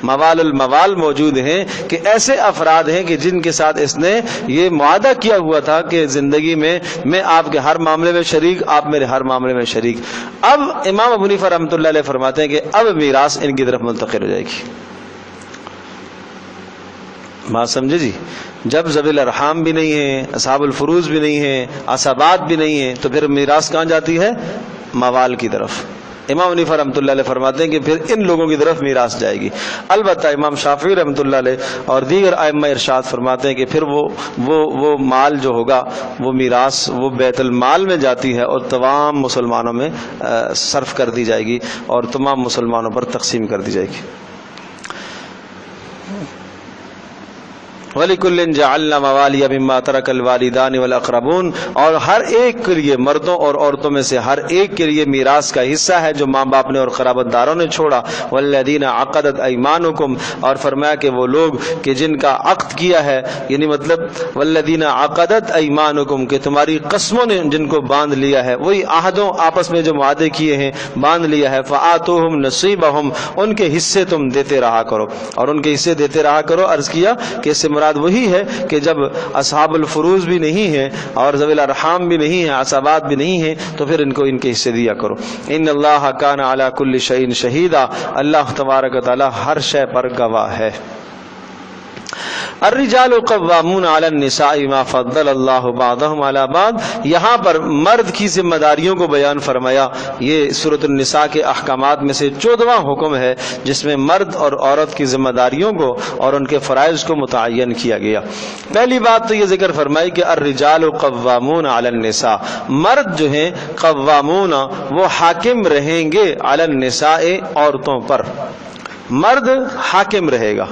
Speaker 1: موال الموال موجود ہیں کہ ایسے افراد ہیں کہ جن کے ساتھ اس نے یہ معاہدہ کیا ہوا تھا کہ زندگی میں آپ کے ہر معاملے میں شریک، آپ میرے ہر معاملے میں شریک۔ اب امام ابو حنیفہ رحمۃ اللہ علیہ فرماتے ہیں کہ اب میراث ان کی طرف منتقل ہو جائے گی۔ بات سمجھے جی؟ جب ذوی الارحام بھی نہیں ہیں، اصحاب الفروض بھی نہیں ہیں، عصبات بھی نہیں ہیں، تو پھر میراث کہاں جاتی ہے؟ موال کی طرف۔ امام حنیفہ رحمۃ اللہ علیہ فرماتے ہیں کہ پھر ان لوگوں کی طرف میراث جائے گی۔ البتہ امام شافعی رحمۃ اللہ علیہ اور دیگر ائمہ ارشاد فرماتے ہیں کہ پھر وہ مال جو ہوگا وہ میراث وہ بیت المال میں جاتی ہے اور تمام مسلمانوں میں صرف کر دی جائے گی اور تمام مسلمانوں پر تقسیم کر دی جائے گی۔ وَلِكُلٍّ جَعَلْنَا مَوَالِيَ مِمَّا تَرَكَ الْوَالِدَانِ وَالْأَقْرَبُونَ، اور ہر ایک کے لیے، مردوں اور عورتوں میں سے ہر ایک کے لیے میراث کا حصہ ہے جو ماں باپ نے اور قرابت داروں نے چھوڑا۔ وَالَّذِينَ عَقَدَتْ أَيْمَانُكُمْ، اور فرمایا کہ وہ لوگ کہ جن کا عقد کیا ہے، یعنی مطلب وَالَّذِينَ عَقَدَتْ أَيْمَانُكُمْ کہ تمہاری قسموں نے جن کو باندھ لیا ہے، وہی عہدوں آپس میں جو معاہدے کیے ہیں باندھ لیا ہے، فَآتُوهُمْ نَصِيبَهُمْ، ان کے حصے تم دیتے رہا کرو، اور ان کے حصے دیتے رہا کرو۔ عرض کیا کہ اس سے مراد مراد وہی ہے کہ جب اصحاب الفروض بھی نہیں ہیں اور ذوی الارحام بھی نہیں ہیں، عصبات بھی نہیں ہیں، تو پھر ان کو ان کے حصے دیا کرو۔ ان اللہ کان علی کل شیء شہیدا، اللہ تبارک و تعالی ہر شے پر گواہ ہے۔ الرجال قوامون علی النساء ما فضل اللہ بعضهم علی بعض، یہاں پر مرد کی ذمہ داریوں کو بیان فرمایا۔ یہ سورۃ النساء کے احکامات میں سے 14واں حکم ہے جس میں مرد اور عورت کی ذمہ داریوں کو اور ان کے فرائض کو متعین کیا گیا۔ پہلی بات تو یہ ذکر فرمائی کہ الرجال قوامون علی النساء، مرد جو ہیں قوامون وہ حاکم رہیں گے علی النساء، عورتوں پر، مرد حاکم رہے گا،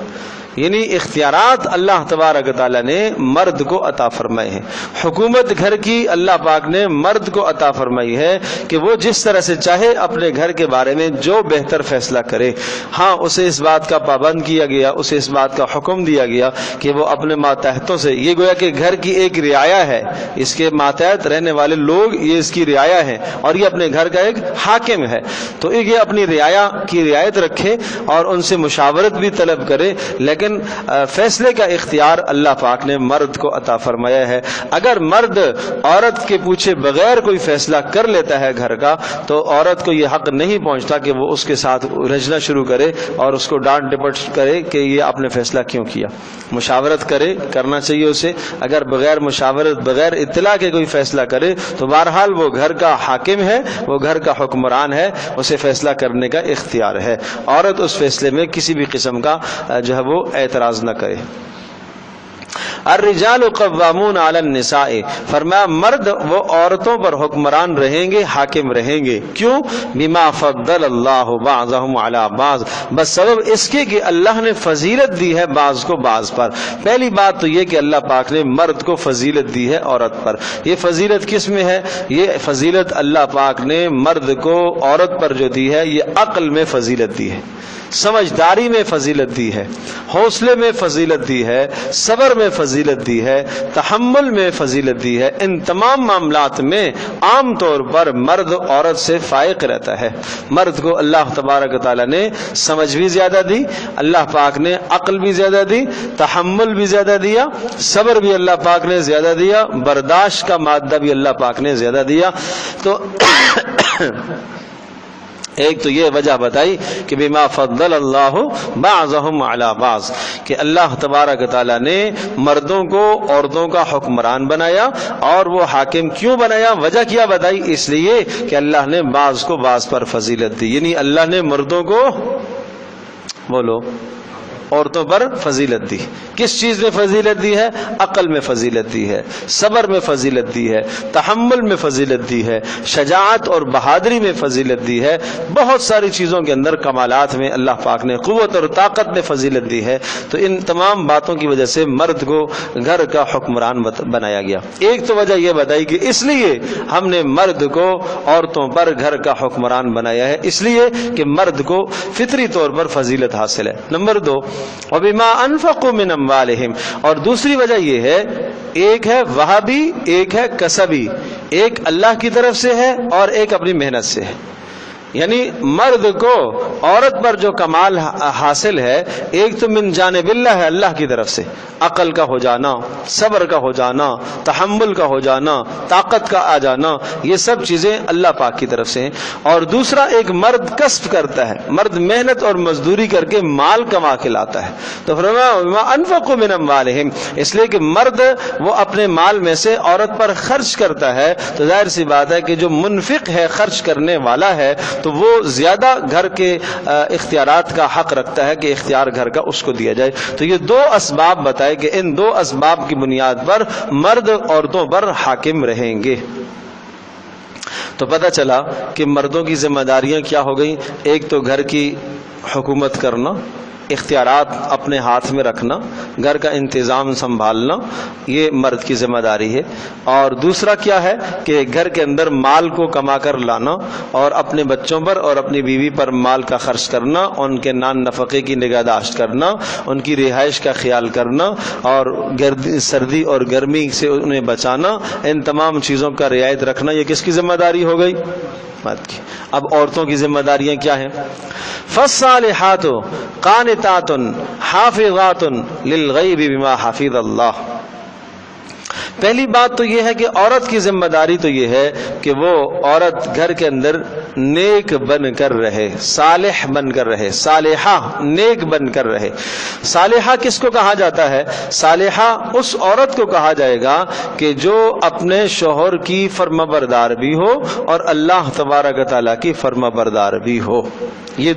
Speaker 1: یعنی اختیارات اللہ تبارک تعالیٰ نے مرد کو عطا فرمائے ہیں۔ حکومت گھر کی اللہ پاک نے مرد کو عطا فرمائی ہے کہ وہ جس طرح سے چاہے اپنے گھر کے بارے میں جو بہتر فیصلہ کرے۔ ہاں، اسے اس بات کا پابند کیا گیا، اسے اس بات کا حکم دیا گیا کہ وہ اپنے ماتحتوں سے، یہ گویا کہ گھر کی ایک رعایا ہے، اس کے ماتحت رہنے والے لوگ یہ اس کی رعایا ہیں اور یہ اپنے گھر کا ایک حاکم ہے، تو یہ اپنی رعایا کی رعایت رکھے اور ان سے مشاورت بھی طلب کرے، لیکن فیصلے کا اختیار اللہ پاک نے مرد کو عطا فرمایا ہے۔ اگر مرد عورت کے پوچھے بغیر کوئی فیصلہ کر لیتا ہے گھر کا، تو عورت کو یہ حق نہیں پہنچتا کہ وہ اس کے ساتھ رجنا شروع کرے اور اس کو ڈانٹ ڈپٹ کرے کہ یہ آپ نے فیصلہ کیوں کیا۔ مشاورت کرے، کرنا چاہیے اسے، اگر بغیر مشاورت بغیر اطلاع کے کوئی فیصلہ کرے تو بہرحال وہ گھر کا حاکم ہے، وہ گھر کا حکمران ہے، اسے فیصلہ کرنے کا اختیار ہے۔ عورت اس فیصلے میں کسی بھی قسم کا جو ہے وہ اعتراض نہ کرے۔ الرجال قوامون علی النساء، فرمایا مرد وہ عورتوں پر حکمران رہیں گے، حاکم رہیں گے، کیوں؟ بما فضل اللہ بعضهم علی بعض، بس سبب اس کے کہ اللہ نے فضیلت دی ہے بعض کو بعض پر۔ پہلی بات تو یہ کہ اللہ پاک نے مرد کو فضیلت دی ہے عورت پر۔ یہ فضیلت کس میں ہے؟ یہ فضیلت اللہ پاک نے مرد کو عورت پر جو دی ہے، یہ عقل میں فضیلت دی ہے، سمجھداری میں فضیلت دی ہے، حوصلے میں فضیلت دی ہے، صبر میں فضیلت دی ہے، تحمل میں فضیلت دی ہے۔ ان تمام معاملات میں عام طور پر مرد عورت سے فائق رہتا ہے۔ مرد کو اللہ تبارک تعالیٰ نے سمجھ بھی زیادہ دی، اللہ پاک نے عقل بھی زیادہ دی، تحمل بھی زیادہ دیا، صبر بھی اللہ پاک نے زیادہ دیا، برداشت کا مادہ بھی اللہ پاک نے زیادہ دیا۔ تو ایک تو یہ وجہ بتائی کہ بما فضل اللہ بعضهم علی بعض، کہ اللہ تبارک تعالیٰ نے مردوں کو عورتوں کا حکمران بنایا، اور وہ حاکم کیوں بنایا؟ وجہ کیا بتائی؟ اس لیے کہ اللہ نے بعض کو بعض پر فضیلت دی، یعنی اللہ نے مردوں کو، بولو، عورتوں پر فضیلت دی۔ کس چیز میں فضیلت دی ہے؟ عقل میں فضیلت دی ہے، صبر میں فضیلت دی ہے، تحمل میں فضیلت دی ہے، شجاعت اور بہادری میں فضیلت دی ہے، بہت ساری چیزوں کے اندر کمالات میں اللہ پاک نے، قوت اور طاقت میں فضیلت دی ہے۔ تو ان تمام باتوں کی وجہ سے مرد کو گھر کا حکمران بنایا گیا۔ ایک تو وجہ یہ بتائی کہ اس لیے ہم نے مرد کو عورتوں پر گھر کا حکمران بنایا ہے، اس لیے کہ مرد کو فطری طور پر فضیلت حاصل ہے۔ نمبر 2، وَبِمَا أَنفَقُوا مِنْ أَمْوَالِهِمْ، اور دوسری وجہ یہ ہے، ایک ہے وہابی، ایک ہے کسبی، ایک اللہ کی طرف سے ہے اور ایک اپنی محنت سے ہے۔ یعنی مرد کو عورت پر جو کمال حاصل ہے، ایک تو من جانب اللہ ہے، اللہ کی طرف سے، عقل کا ہو جانا، صبر کا ہو جانا، تحمل کا ہو جانا، طاقت کا آ جانا، یہ سب چیزیں اللہ پاک کی طرف سے ہیں۔ اور دوسرا ایک مرد کسب کرتا ہے، مرد محنت اور مزدوری کر کے مال کما کے لاتا ہے۔ تو فرمایا وَمَا أَنفَقُوا مِنْ أَمْوَالِهِمْ، اس لیے کہ مرد وہ اپنے مال میں سے عورت پر خرچ کرتا ہے، تو ظاہر سی بات ہے کہ جو منفق ہے، خرچ کرنے والا ہے، تو وہ زیادہ گھر کے اختیارات کا حق رکھتا ہے کہ اختیار گھر کا اس کو دیا جائے۔ تو یہ دو اسباب بتائے کہ ان دو اسباب کی بنیاد پر مرد عورتوں پر حاکم رہیں گے۔ تو پتہ چلا کہ مردوں کی ذمہ داریاں کیا ہو گئیں، ایک تو گھر کی حکومت کرنا، اختیارات اپنے ہاتھ میں رکھنا، گھر کا انتظام سنبھالنا، یہ مرد کی ذمہ داری ہے۔ اور دوسرا کیا ہے کہ گھر کے اندر مال کو کما کر لانا اور اپنے بچوں پر اور اپنی بیوی پر مال کا خرچ کرنا، ان کے نان نفقے کی نگہداشت کرنا، ان کی رہائش کا خیال کرنا، اور سردی اور گرمی سے انہیں بچانا، ان تمام چیزوں کا رعایت رکھنا، یہ کس کی ذمہ داری ہو گئی؟ مرد کی۔ اب عورتوں کی ذمہ داریاں کیا ہیں؟ فالصالحات قانتات قانتات حافظات للغیب بما حفظ اللہ۔ پہلی بات تو یہ ہے کہ عورت کی ذمہ داری تو یہ ہے کہ وہ عورت گھر کے اندر نیک بن کر رہے، صالح بن کر رہے، صالحہ نیک بن کر رہے۔ صالحہ کس کو کہا جاتا ہے؟ صالحہ اس عورت کو کہا جائے گا کہ جو اپنے شوہر کی فرما بردار بھی ہو اور اللہ تبارک و تعالیٰ کی فرما بردار بھی ہو۔ یہ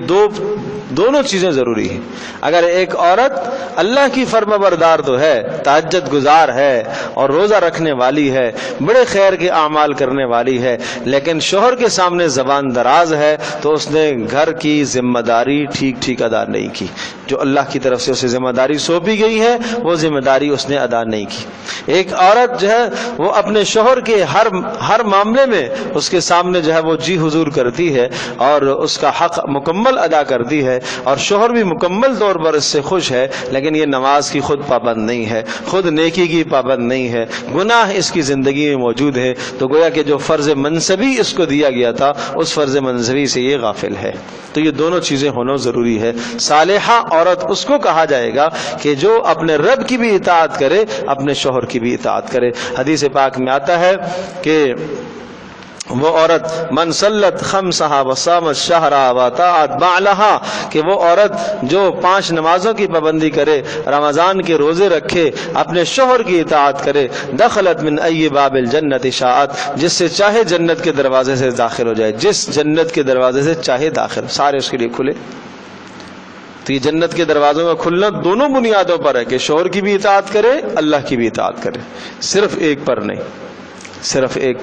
Speaker 1: دونوں چیزیں ضروری ہیں۔ اگر ایک عورت اللہ کی فرما بردار تو ہے، تہجد گزار ہے اور روزہ رکھنے والی ہے، بڑے خیر کے اعمال کرنے والی ہے، لیکن شوہر کے سامنے زبان دراز ہے، تو اس نے گھر کی ذمہ داری ٹھیک ادا نہیں کی۔ جو اللہ کی طرف سے اسے ذمہ داری سونپی گئی ہے وہ ذمہ داری اس نے ادا نہیں کی۔ ایک عورت جو ہے وہ اپنے شوہر کے ہر معاملے میں اس کے سامنے جو ہے وہ جی حضور کرتی ہے اور اس کا حق مکمل ادا کرتی ہے، اور شوہر بھی مکمل طور پر اس سے خوش ہے، لیکن یہ نماز کی خود پابند نہیں ہے، خود نیکی کی پابند نہیں ہے، گناہ اس کی زندگی میں موجود ہے، تو گویا کہ جو فرض منصبی اس کو دیا گیا تھا اس فرض منصبی سے یہ غافل ہے۔ تو یہ دونوں چیزیں ہونا ضروری ہے۔ صالحہ عورت اس کو کہا جائے گا کہ جو اپنے رب کی بھی اطاعت کرے، اپنے شوہر کی بھی اطاعت کرے۔ حدیث پاک میں آتا ہے کہ وہ عورت من صلت خمسہا وصامت شہرا واطاعت بعلہا، کہ وہ عورت جو 5 نمازوں کی پابندی کرے، رمضان کے روزے رکھے، اپنے شوہر کی اطاعت کرے، دخلت من ای باب الجنت شاءت، جس سے چاہے جنت کے دروازے سے داخل ہو جائے، جس جنت کے دروازے سے چاہے داخل، سارے اس کے لیے کھلے۔ تو یہ جنت کے دروازوں کا کھلنا دونوں بنیادوں پر ہے کہ شوہر کی بھی اطاعت کرے، اللہ کی بھی اطاعت کرے، صرف ایک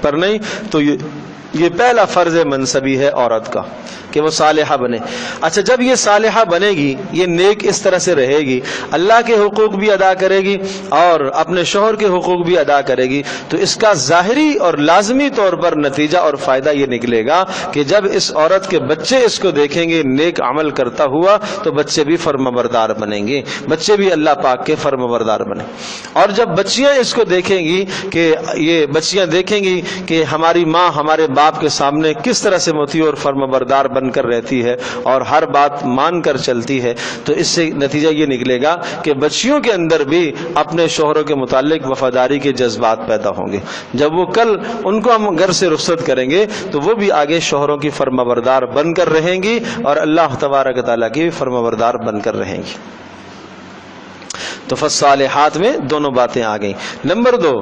Speaker 1: پر نہیں۔ تو یہ پہلا فرض منصبی ہے عورت کا کہ وہ صالحہ بنے۔ اچھا، جب یہ صالحہ بنے گی، یہ نیک اس طرح سے رہے گی، اللہ کے حقوق بھی ادا کرے گی اور اپنے شوہر کے حقوق بھی ادا کرے گی، تو اس کا ظاہری اور لازمی طور پر نتیجہ اور فائدہ یہ نکلے گا کہ جب اس عورت کے بچے اس کو دیکھیں گے نیک عمل کرتا ہوا، تو بچے بھی فرما بردار بنیں گے، بچے بھی اللہ پاک کے فرما بردار بنیں۔ اور جب بچیاں اس کو دیکھیں گی کہ یہ بچیاں دیکھیں گی کہ ہماری ماں ہمارے باپ کے سامنے کس طرح سے مطیع اور فرما بردار بن کر رہتی ہے اور ہر بات مان کر چلتی ہے، تو اس سے نتیجہ یہ نکلے گا کہ بچیوں کے اندر بھی اپنے شوہروں کے متعلق وفاداری کے جذبات پیدا ہوں گے۔ جب وہ کل ان کو ہم گھر سے رخصت کریں گے تو وہ بھی آگے شوہروں کی فرما بردار بن کر رہیں گی اور اللہ تبارک تعالیٰ کی فرما بردار بن کر رہیں گی۔ تو فالصالحات میں دونوں باتیں آ گئیں۔ نمبر 2،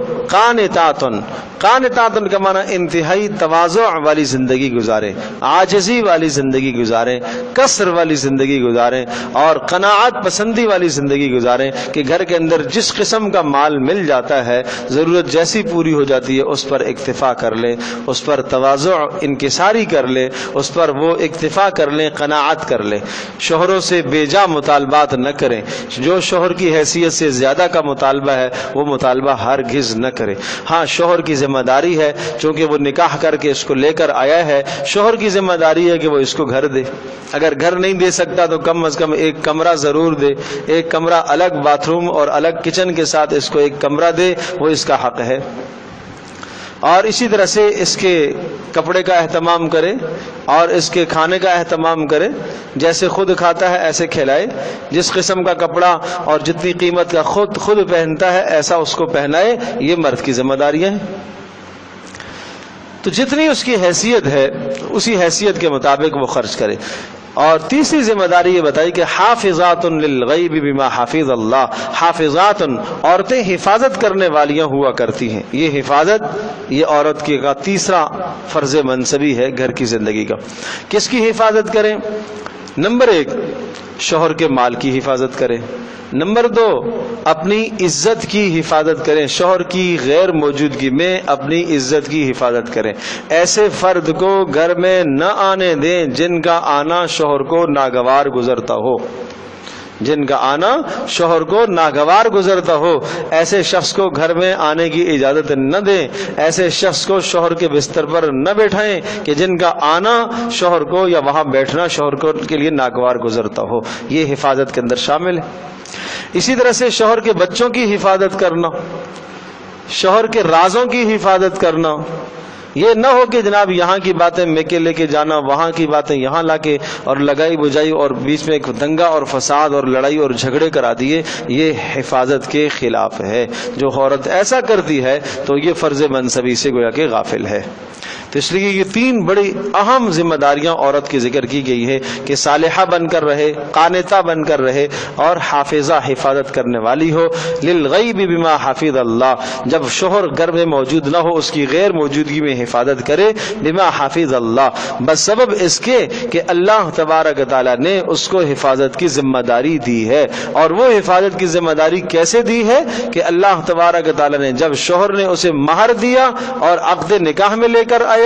Speaker 1: قانتاتن کا معنی انتہائی تواضع والی زندگی گزاریں، عاجزی والی زندگی گزاریں، کسر والی زندگی گزاریں اور قناعت پسندی والی زندگی گزاریں کہ گھر کے اندر جس قسم کا مال مل جاتا ہے، ضرورت جیسی پوری ہو جاتی ہے اس پر اکتفا کر لیں، اس پر تواضع انکساری کر لیں، اس پر وہ اکتفا کر لیں، قناعت کر لیں۔ شوہروں سے بے جا مطالبات نہ کریں، جو شوہر کی حیثیت سے زیادہ کا مطالبہ ہے وہ مطالبہ ہرگز نہ کرے۔ ہاں، شوہر کی ذمہ داری ہے، چونکہ وہ نکاح کر کے اس کو لے کر آیا ہے، شوہر کی ذمہ داری ہے کہ وہ اس کو گھر دے۔ اگر گھر نہیں دے سکتا تو کم از کم ایک کمرہ ضرور دے، ایک کمرہ الگ باتھ روم اور الگ کچن کے ساتھ اس کو ایک کمرہ دے، وہ اس کا حق ہے۔ اور اسی طرح سے اس کے کپڑے کا اہتمام کرے اور اس کے کھانے کا اہتمام کرے، جیسے خود کھاتا ہے ایسے کھلائے، جس قسم کا کپڑا اور جتنی قیمت کا خود پہنتا ہے ایسا اس کو پہنائے۔ یہ مرد کی ذمہ داریاں ہیں، تو جتنی اس کی حیثیت ہے اسی حیثیت کے مطابق وہ خرچ کرے۔ اور تیسری ذمہ داری یہ بتائی کہ حافظات للغیب بما حافظ اللہ، حافظات عورتیں حفاظت کرنے والیاں ہوا کرتی ہیں۔ یہ حفاظت یہ عورت کا تیسرا فرض منصبی ہے گھر کی زندگی کا۔ کس کی حفاظت کریں؟ نمبر 1، شوہر کے مال کی حفاظت کریں۔ نمبر 2، اپنی عزت کی حفاظت کریں، شوہر کی غیر موجودگی میں اپنی عزت کی حفاظت کریں۔ ایسے فرد کو گھر میں نہ آنے دیں جن کا آنا شوہر کو ناگوار گزرتا ہو، جن کا آنا شوہر کو ناگوار گزرتا ہو۔ ایسے شخص کو گھر میں آنے کی اجازت نہ دیں، ایسے شخص کو شوہر کے بستر پر نہ بیٹھائیں کہ جن کا آنا شوہر کو یا وہاں بیٹھنا شوہر کو کے لیے ناگوار گزرتا ہو۔ یہ حفاظت کے اندر شامل ہے۔ اسی طرح سے شوہر کے بچوں کی حفاظت کرنا، شوہر کے رازوں کی حفاظت کرنا، یہ نہ ہو کہ جناب یہاں کی باتیں میکے لے کے جانا، وہاں کی باتیں یہاں لا کے اور لگائی بجائی اور بیچ میں ایک دنگا اور فساد اور لڑائی اور جھگڑے کرا دیے، یہ حفاظت کے خلاف ہے۔ جو عورت ایسا کرتی ہے تو یہ فرض منصبی سے گویا کہ غافل ہے۔ تو اس لیے یہ تین بڑی اہم ذمہ داریاں عورت کی ذکر کی گئی ہے کہ صالحہ بن کر رہے، قانتہ بن کر رہے اور حافظہ حفاظت کرنے والی ہو۔ للغیب بما حفظ اللہ، جب شوہر گھر میں موجود نہ ہو اس کی غیر موجودگی میں حفاظت کرے، بما حفظ اللہ، بس سبب اس کے کہ اللہ تبارک تعالیٰ نے اس کو حفاظت کی ذمہ داری دی ہے۔ اور وہ حفاظت کی ذمہ داری کیسے دی ہے کہ اللہ تبارک تعالیٰ نے جب شوہر نے اسے مہر دیا اور عقد نکاح میں لے کر آیا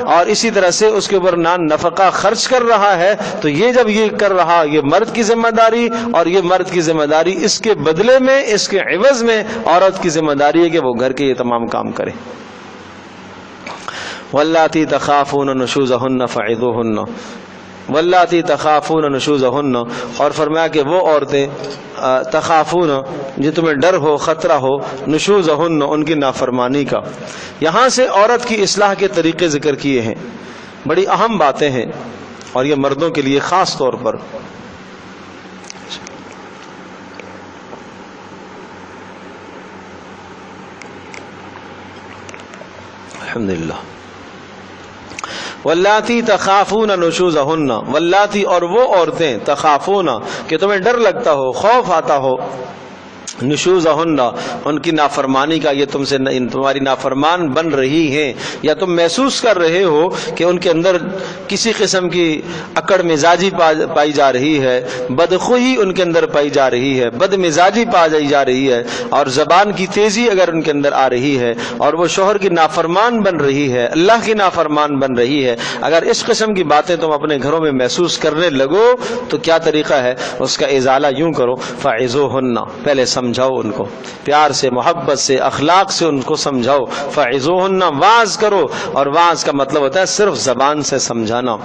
Speaker 1: اور اسی طرح سے اس کے اوپر نفقہ خرچ کر رہا ہے، تو یہ جب یہ کر رہا، یہ مرد کی ذمہ داری، اور یہ مرد کی ذمہ داری اس کے بدلے میں، اس کے عوض میں عورت کی ذمہ داری ہے کہ وہ گھر کے یہ تمام کام کرے۔ واللاتی تخافون نشوزہن فعظوہن، واللاتی تخافون نشوزہن، اور فرمایا کہ وہ عورتیں تخافون، جو تمہیں ڈر ہو، خطرہ ہو، نشوزہن، ان کی نافرمانی کا۔ یہاں سے عورت کی اصلاح کے طریقے ذکر کیے ہیں، بڑی اہم باتیں ہیں اور یہ مردوں کے لیے خاص طور پر۔ الحمدللہ۔ واللاتی تخافون نشوزہن، واللاتی، اور وہ عورتیں، تخافون، کہ تمہیں ڈر لگتا ہو، خوف آتا ہو، نشوزہن، ان کی نافرمانی کا، یہ تم سے تمہاری نافرمان بن رہی ہیں، یا تم محسوس کر رہے ہو کہ ان کے اندر کسی قسم کی اکڑ مزاجی پائی جا رہی ہے، بدخوئی ان کے اندر پائی جا رہی ہے، بد مزاجی پائی جا رہی ہے، اور زبان کی تیزی اگر ان کے اندر آ رہی ہے، اور وہ شوہر کی نافرمان بن رہی ہے، اللہ کی نافرمان بن رہی ہے، اگر اس قسم کی باتیں تم اپنے گھروں میں محسوس کرنے لگو تو کیا طریقہ ہے اس کا ازالہ؟ یوں کرو، فعظوہن، پہلے سمجھاؤ ان کو، پیار سے، محبت سے، اخلاق سے ان کو سمجھاؤ۔ فعظوہن، واعظ کرو، اور واعظ کا مطلب ہوتا ہے صرف زبان سے سمجھانا،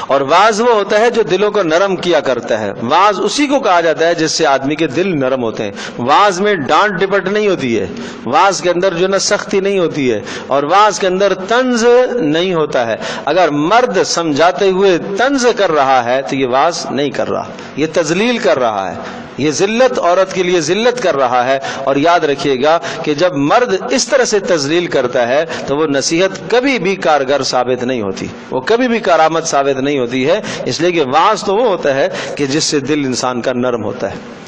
Speaker 1: اور واعظ وہ ہوتا ہے جو دلوں کو نرم کیا کرتا ہے۔ واعظ اسی کو کہا جاتا ہے جس سے آدمی کے دل نرم ہوتے ہیں۔ واعظ میں ڈانٹ ڈپٹ نہیں ہوتی ہے، واعظ کے اندر جو نا سختی نہیں ہوتی ہے، اور واعظ کے اندر طنز نہیں ہوتا ہے۔ اگر مرد سمجھاتے ہوئے طنز کر رہا ہے تو یہ واعظ نہیں کر رہا، یہ تذلیل کر رہا ہے، یہ ذلت، عورت کے لیے ذلت کر رہا ہے۔ اور یاد رکھیے گا کہ جب مرد اس طرح سے تذلیل کرتا ہے تو وہ نصیحت کبھی بھی کارگر ثابت نہیں ہوتی، وہ کبھی بھی کارآمد ثابت نہیں ہوتی ہے، اس لیے کہ واعظ تو وہ ہوتا ہے کہ جس سے دل انسان کا نرم ہوتا ہے،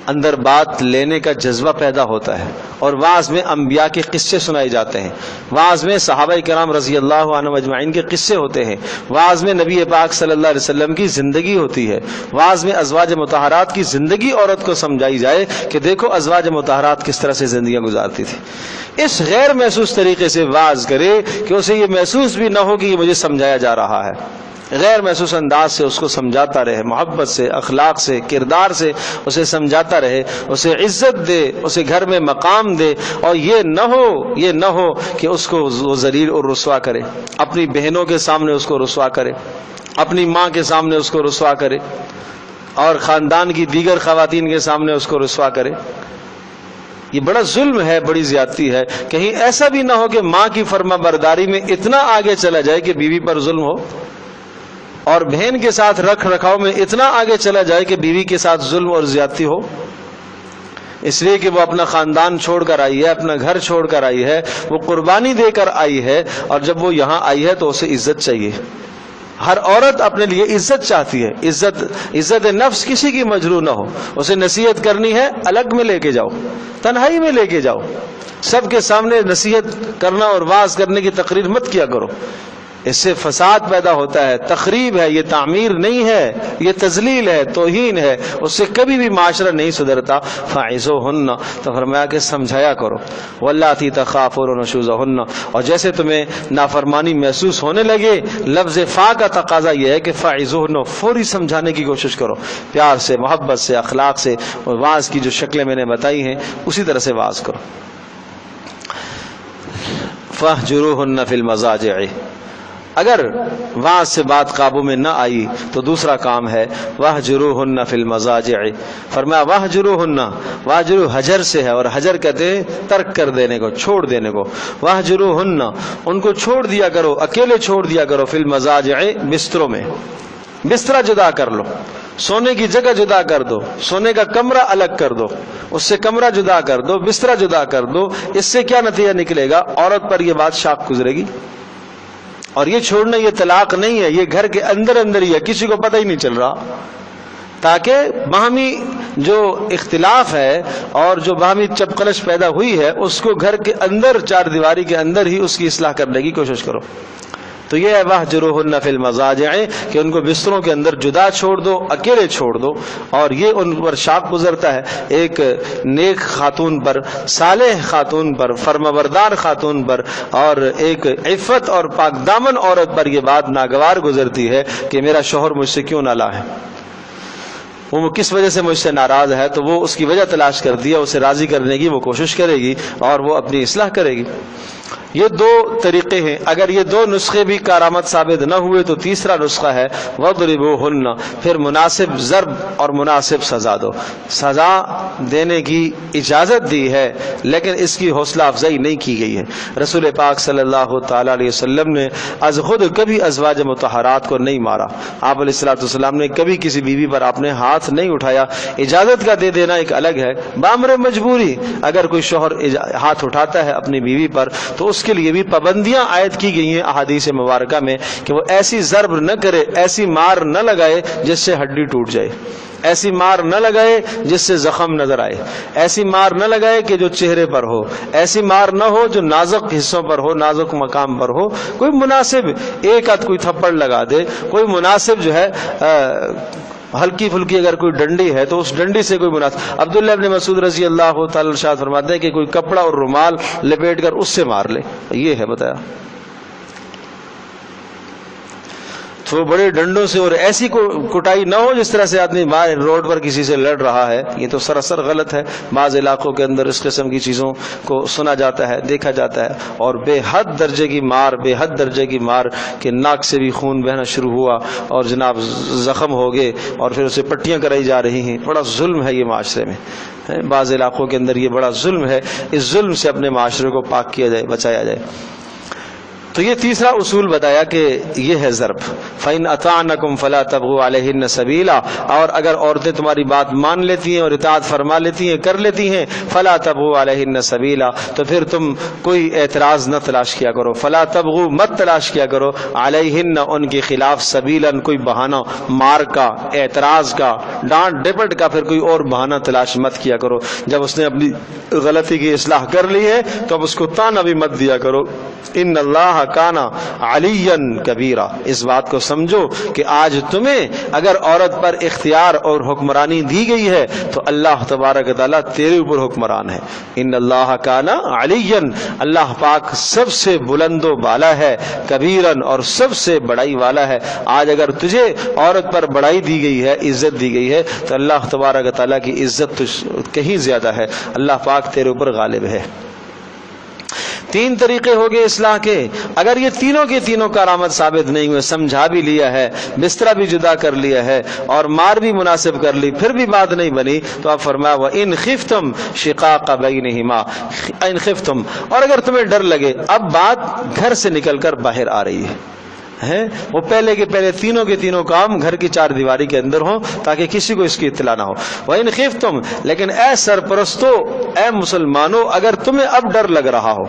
Speaker 1: اندر بات لینے کا جذبہ پیدا ہوتا ہے۔ اور واعظ میں انبیاء کے قصے سنائے جاتے ہیں، واعظ میں صحابہ کرام رضی اللہ عنہم اجمعین کے قصے ہوتے ہیں، واعظ میں نبی پاک صلی اللہ علیہ وسلم کی زندگی ہوتی ہے، واعظ میں ازواج مطہرات کی زندگی عورت کو سمجھائی جائے کہ دیکھو ازواج مطہرات کس طرح سے زندگیاں گزارتی تھی۔ اس غیر محسوس طریقے سے واعظ کرے کہ اسے یہ محسوس بھی نہ ہو کہ یہ مجھے سمجھایا جا رہا ہے، غیر محسوس انداز سے اس کو سمجھاتا رہے، محبت سے، اخلاق سے، کردار سے اسے سمجھاتا رہے، اسے عزت دے، اسے گھر میں مقام دے، اور یہ نہ ہو کہ اس کو وہ ذلیل اور رسوا کرے، اپنی بہنوں کے سامنے اس کو رسوا کرے، اپنی ماں کے سامنے اس کو رسوا کرے، اور خاندان کی دیگر خواتین کے سامنے اس کو رسوا کرے۔ یہ بڑا ظلم ہے، بڑی زیادتی ہے۔ کہیں ایسا بھی نہ ہو کہ ماں کی فرما برداری میں اتنا آگے چلا جائے کہ بیوی پر ظلم ہو، اور بہن کے ساتھ رکھ رکھاؤ میں اتنا آگے چلا جائے کہ بیوی کے ساتھ ظلم اور زیادتی ہو، اس لیے کہ وہ اپنا خاندان چھوڑ کر آئی ہے، اپنا گھر چھوڑ کر آئی ہے، وہ قربانی دے کر آئی ہے، اور جب وہ یہاں آئی ہے تو اسے عزت چاہیے۔ ہر عورت اپنے لیے عزت چاہتی ہے، عزت نفس کسی کی مجروح نہ ہو۔ اسے نصیحت کرنی ہے، الگ میں لے کے جاؤ، تنہائی میں لے کے جاؤ، سب کے سامنے نصیحت کرنا اور واعظ کرنے کی تقریر مت کیا کرو، اس سے فساد پیدا ہوتا ہے، تخریب ہے، یہ تعمیر نہیں ہے، یہ تذلیل ہے، توہین ہے، اس سے کبھی بھی معاشرہ نہیں سدھرتا۔ فاعظوہن، تو فرمایا کہ سمجھایا کرو، واللاتی تخافون نشوزہن، اور جیسے تمہیں نافرمانی محسوس ہونے لگے، لفظ فا کا تقاضا یہ ہے کہ فاعظوہن، فوری سمجھانے کی کوشش کرو، پیار سے، محبت سے، اخلاق سے، اور واعظ کی جو شکلیں میں نے بتائی ہیں اسی طرح سے واعظ کرو۔ فاہجروہن فی المضاجع، اگر وہاں سے بات قابو میں نہ آئی تو دوسرا کام ہے وَاهْجُرُوهُنَّ فِي الْمَضَاجِعِ، فرمایا وَاهْجُرُوهُنَّ، وَاهْجُرُو حجر سے ہے، اور حجر کہتے ہیں ترک کر دینے کو، چھوڑ دینے کو، وَاهْجُرُوهُنَّ ان کو چھوڑ دیا کرو، اکیلے چھوڑ دیا کرو، فی المضاجع بستروں میں، بسترا جدا کر لو، سونے کی جگہ جدا کر دو، سونے کا کمرہ الگ کر دو، اس سے کمرہ جدا کر دو، بسترا جدا کر دو۔ اس سے کیا نتیجہ نکلے گا؟ عورت پر یہ بات شاق گزرے گی، اور یہ چھوڑنا یہ طلاق نہیں ہے، یہ گھر کے اندر اندر ہی ہے، کسی کو پتہ ہی نہیں چل رہا، تاکہ باہمی جو اختلاف ہے اور جو باہمی چپقلش پیدا ہوئی ہے اس کو گھر کے اندر، چار دیواری کے اندر ہی اس کی اصلاح کرنے کی کوشش کرو۔ تو یہ ہے وَاهْجُرُوهُنَّ فِي الْمَضَاجِعِ کہ ان کو بستروں کے اندر جدا چھوڑ دو، اکیلے چھوڑ دو، اور یہ ان پر شاق گزرتا ہے۔ ایک نیک خاتون پر، صالح خاتون پر، فرمانبردار خاتون پر، اور ایک عفت اور پاک دامن عورت پر یہ بات ناگوار گزرتی ہے کہ میرا شوہر مجھ سے کیوں نالاں ہے، وہ کس وجہ سے مجھ سے ناراض ہے، تو وہ اس کی وجہ تلاش کرتی ہے، اسے راضی کرنے کی وہ کوشش کرے گی اور وہ اپنی اصلاح کرے گی۔ یہ دو طریقے ہیں۔ اگر یہ دو نسخے بھی کارآمد ثابت نہ ہوئے تو تیسرا نسخہ ہے وَاضْرِبُوهُنَّ، پھر مناسب ضرب اور مناسب سزا دو۔ سزا دینے کی اجازت دی ہے لیکن اس کی حوصلہ افزائی نہیں کی گئی ہے۔ رسول پاک صلی اللہ تعالی علیہ وسلم نے از خود کبھی ازواج مطہرات کو نہیں مارا، آپ علیہ الصلوۃ والسلام نے کبھی کسی بیوی پر اپنے ہاتھ نہیں اٹھایا۔ اجازت کا دے دینا ایک الگ ہے، بامر مجبوری اگر کوئی شوہر ہاتھ اٹھاتا ہے اپنی بیوی پر تو اس کے لیے بھی پابندیاں عائد کی گئی ہیں احادیث مبارکہ میں کہ وہ ایسی ضرب نہ کرے، ایسی مار نہ لگائے جس سے ہڈی ٹوٹ جائے، ایسی مار نہ لگائے جس سے زخم نظر آئے، ایسی مار نہ لگائے کہ جو چہرے پر ہو، ایسی مار نہ ہو جو نازک حصوں پر ہو، نازک مقام پر ہو۔ کوئی مناسب ایک آدھ کوئی تھپڑ لگا دے، کوئی مناسب جو ہے ہلکی پھلکی اگر کوئی ڈنڈی ہے تو اس ڈنڈی سے کوئی مناسب۔ عبداللہ ابن مسعود رضی اللہ تعالی ارشاد فرماتے ہیں کہ کوئی کپڑا اور رومال لپیٹ کر اس سے مار لے، یہ ہے بتایا۔ تو بڑے ڈنڈوں سے اور ایسی کٹائی نہ ہو جس طرح سے آدمی باہر روڈ پر کسی سے لڑ رہا ہے، یہ تو سراسر غلط ہے۔ بعض علاقوں کے اندر اس قسم کی چیزوں کو سنا جاتا ہے، دیکھا جاتا ہے، اور بے حد درجے کی مار، بے حد درجے کی مار کہ ناک سے بھی خون بہنا شروع ہوا اور جناب زخم ہو گئے اور پھر اسے پٹیاں کرائی جا رہی ہیں۔ بڑا ظلم ہے یہ معاشرے میں، بعض علاقوں کے اندر یہ بڑا ظلم ہے۔ اس ظلم سے اپنے معاشرے کو پاک کیا جائے، بچایا جائے۔ تو یہ تیسرا اصول بتایا کہ یہ ہے ضرب۔ فَإِنْ أَطَعْنَكُمْ فَلَا تَبْغُوا عَلَيْهِنَّ سَبِيلًا، اور اگر عورتیں تمہاری بات مان لیتی ہیں اور اطاعت فرما لیتی ہیں، کر لیتی ہیں، فَلَا تَبْغُوا عَلَيْهِنَّ سَبِيلًا، تو پھر تم کوئی اعتراض نہ تلاش کیا کرو، فَلَا تَبْغُوا مت تلاش کیا کرو، عَلَيْهِنَّ ان کے خلاف، سَبِيلًا کوئی بہانہ، مار کا، اعتراض کا، ڈانٹ ڈپٹ کا، پھر کوئی اور بہانہ تلاش مت کیا کرو۔ جب اس نے اپنی غلطی کی اصلاح کر لی ہے تو اب اس کو تانا بھی مت دیا کرو۔ ان اللہ کانا علی کبیرہ، اس بات کو سمجھو کہ آج تمہیں اگر عورت پر اختیار اور حکمرانی دی گئی ہے تو اللہ تبارک تعالیٰ تیرے اوپر حکمران ہے۔ ان اللہ کانا علی، اللہ پاک سب سے بلند و بالا ہے، کبیرن اور سب سے بڑائی والا ہے۔ آج اگر تجھے عورت پر بڑائی دی گئی ہے، عزت دی گئی ہے، تو اللہ تبارک تعالیٰ کی عزت کہیں زیادہ ہے، اللہ پاک تیرے اوپر غالب ہے۔ تین طریقے ہو گئے اصلاح کے۔ اگر یہ تینوں کے تینوں کارآمد ثابت نہیں ہوئے، سمجھا بھی لیا ہے، بسترا بھی جدا کر لیا ہے اور مار بھی مناسب کر لی، پھر بھی بات نہیں بنی، تو آپ فرمایا وَإِنْ خِفْتُمْ شِقَاقَ بَيْنِهِمَا، اِن خِفْتُمْ، اور اگر تمہیں ڈر لگے، اب بات گھر سے نکل کر باہر آ رہی ہے، وہ پہلے کے پہلے تینوں کے تینوں کام گھر کی چار دیواری کے اندر ہوں تاکہ کسی کو اس کی اطلاع نہ ہو۔ وَإِنْ خِفْتُمْ، لیکن اے سرپرستو، اے مسلمانوں، اگر تمہیں اب ڈر لگ رہا ہو،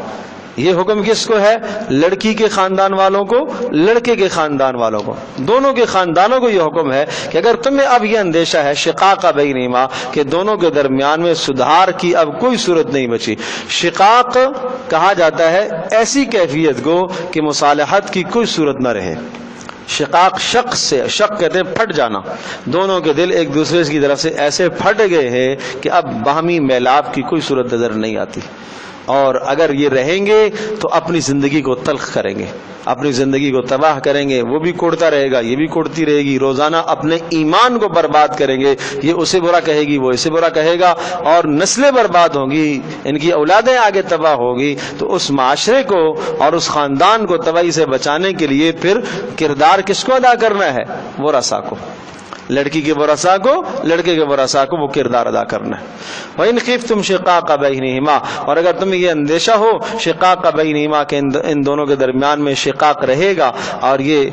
Speaker 1: یہ حکم کس کو ہے؟ لڑکی کے خاندان والوں کو، لڑکے کے خاندان والوں کو، دونوں کے خاندانوں کو یہ حکم ہے کہ اگر تمہیں اب یہ اندیشہ ہے شقاق بینہما، کہ دونوں کے درمیان میں سدھار کی اب کوئی صورت نہیں بچی۔ شقاق کہا جاتا ہے ایسی کیفیت کو کہ مصالحت کی کوئی صورت نہ رہے۔ شقاق شق سے، شق کہتے ہیں پھٹ جانا، دونوں کے دل ایک دوسرے کی طرف سے ایسے پھٹ گئے ہیں کہ اب باہمی میلاپ کی کوئی صورت نظر نہیں آتی۔ اور اگر یہ رہیں گے تو اپنی زندگی کو تلخ کریں گے، اپنی زندگی کو تباہ کریں گے، وہ بھی کوڑتا رہے گا، یہ بھی کوڑتی رہے گی، روزانہ اپنے ایمان کو برباد کریں گے، یہ اسے برا کہے گی، وہ اسے برا کہے گا، اور نسلیں برباد ہوں گی، ان کی اولادیں آگے تباہ ہوگی۔ تو اس معاشرے کو اور اس خاندان کو تباہی سے بچانے کے لیے پھر کردار کس کو ادا کرنا ہے؟ ورثاء کو، لڑکی کے ورثاء کو، لڑکے کے ورثاء کو وہ کردار ادا کرنا ہے۔ وَإِنْ خِفْتُمْ شِقَاقَ بَيْنِهِمَا، اور اگر تمہیں یہ اندیشہ ہو شقاق بینہما کہ ان دونوں کے درمیان میں شقاق رہے گا اور یہ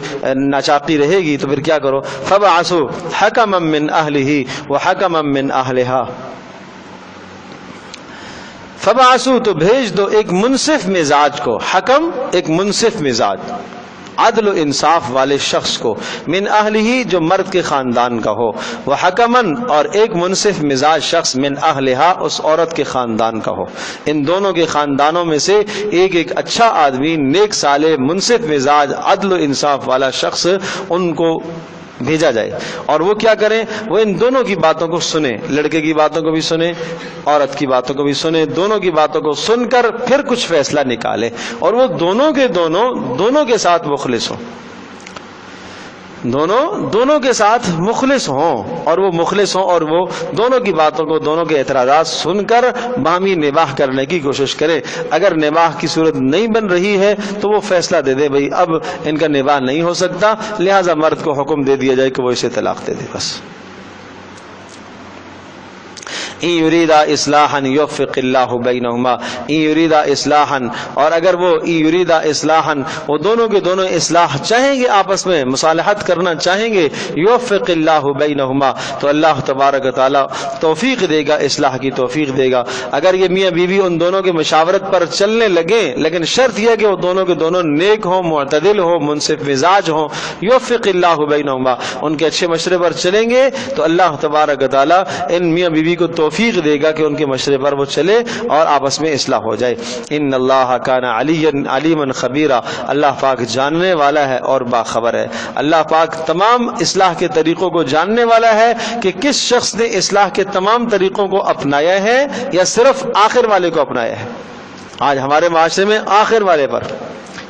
Speaker 1: ناچاقی رہے گی، تو پھر کیا کرو؟ فَبَعَثُوا حَكَمًا مِّنْ أَهْلِهِ وَحَكَمًا مِّنْ أَهْلِهَا، فَبَعَثُوا تو بھیج دو ایک منصف مزاج کو، حکم ایک منصف مزاج، عدل و انصاف والے شخص کو، من اہلہ جو مرد کے خاندان کا ہو، وہ حکمن اور ایک منصف مزاج شخص من اہلہا اس عورت کے خاندان کا ہو۔ ان دونوں کے خاندانوں میں سے ایک ایک اچھا آدمی، نیک صالح، منصف مزاج، عدل و انصاف والا شخص ان کو بھیجا جائے، اور وہ کیا کریں؟ وہ ان دونوں کی باتوں کو سنیں، لڑکے کی باتوں کو بھی سنیں، عورت کی باتوں کو بھی سنیں، دونوں کی باتوں کو سن کر پھر کچھ فیصلہ نکالیں، اور وہ دونوں کے ساتھ مخلص ہوں، دونوں کے ساتھ مخلص ہوں، اور وہ مخلص ہوں، اور وہ دونوں کی باتوں کو، دونوں کے اعتراضات سن کر باہمی نباہ کرنے کی کوشش کرے۔ اگر نباہ کی صورت نہیں بن رہی ہے تو وہ فیصلہ دے دے بھئی اب ان کا نباہ نہیں ہو سکتا، لہذا مرد کو حکم دے دیا جائے کہ وہ اسے طلاق دے دے بس۔ ان یریدا اصلاحا یوفق اللہ بینہما، ان یریدا اصلاحا، اور اگر وہ ان یریدا اصلاحا وہ دونوں کے دونوں اصلاح چاہیں گے، آپس میں مصالحت کرنا چاہیں گے، یوفق اللہ بینہما تو اللہ تبارک و تعالی توفیق دے گا، اصلاح کی توفیق دے گا۔ اگر یہ میاں بیوی ان دونوں کے مشاورت پر چلنے لگیں، لیکن شرط یہ کہ وہ دونوں کے دونوں نیک ہوں، معتدل ہوں، منصف مزاج ہوں، یوفق اللہ بینہما ان کے اچھے مشورے پر چلیں گے تو اللہ تبارک و تعالی ان میاں بیوی کو توفیق دے گا کہ ان کے مشورے پر وہ چلے اور آپس میں اصلاح ہو جائے۔ ان اللہ کان علیما خبیرا، اللہ پاک جاننے والا ہے اور باخبر ہے۔ اللہ پاک تمام اصلاح کے طریقوں کو جاننے والا ہے کہ کس شخص نے اصلاح کے تمام طریقوں کو اپنایا ہے یا صرف آخر والے کو اپنایا ہے۔ آج ہمارے معاشرے میں آخر والے پر،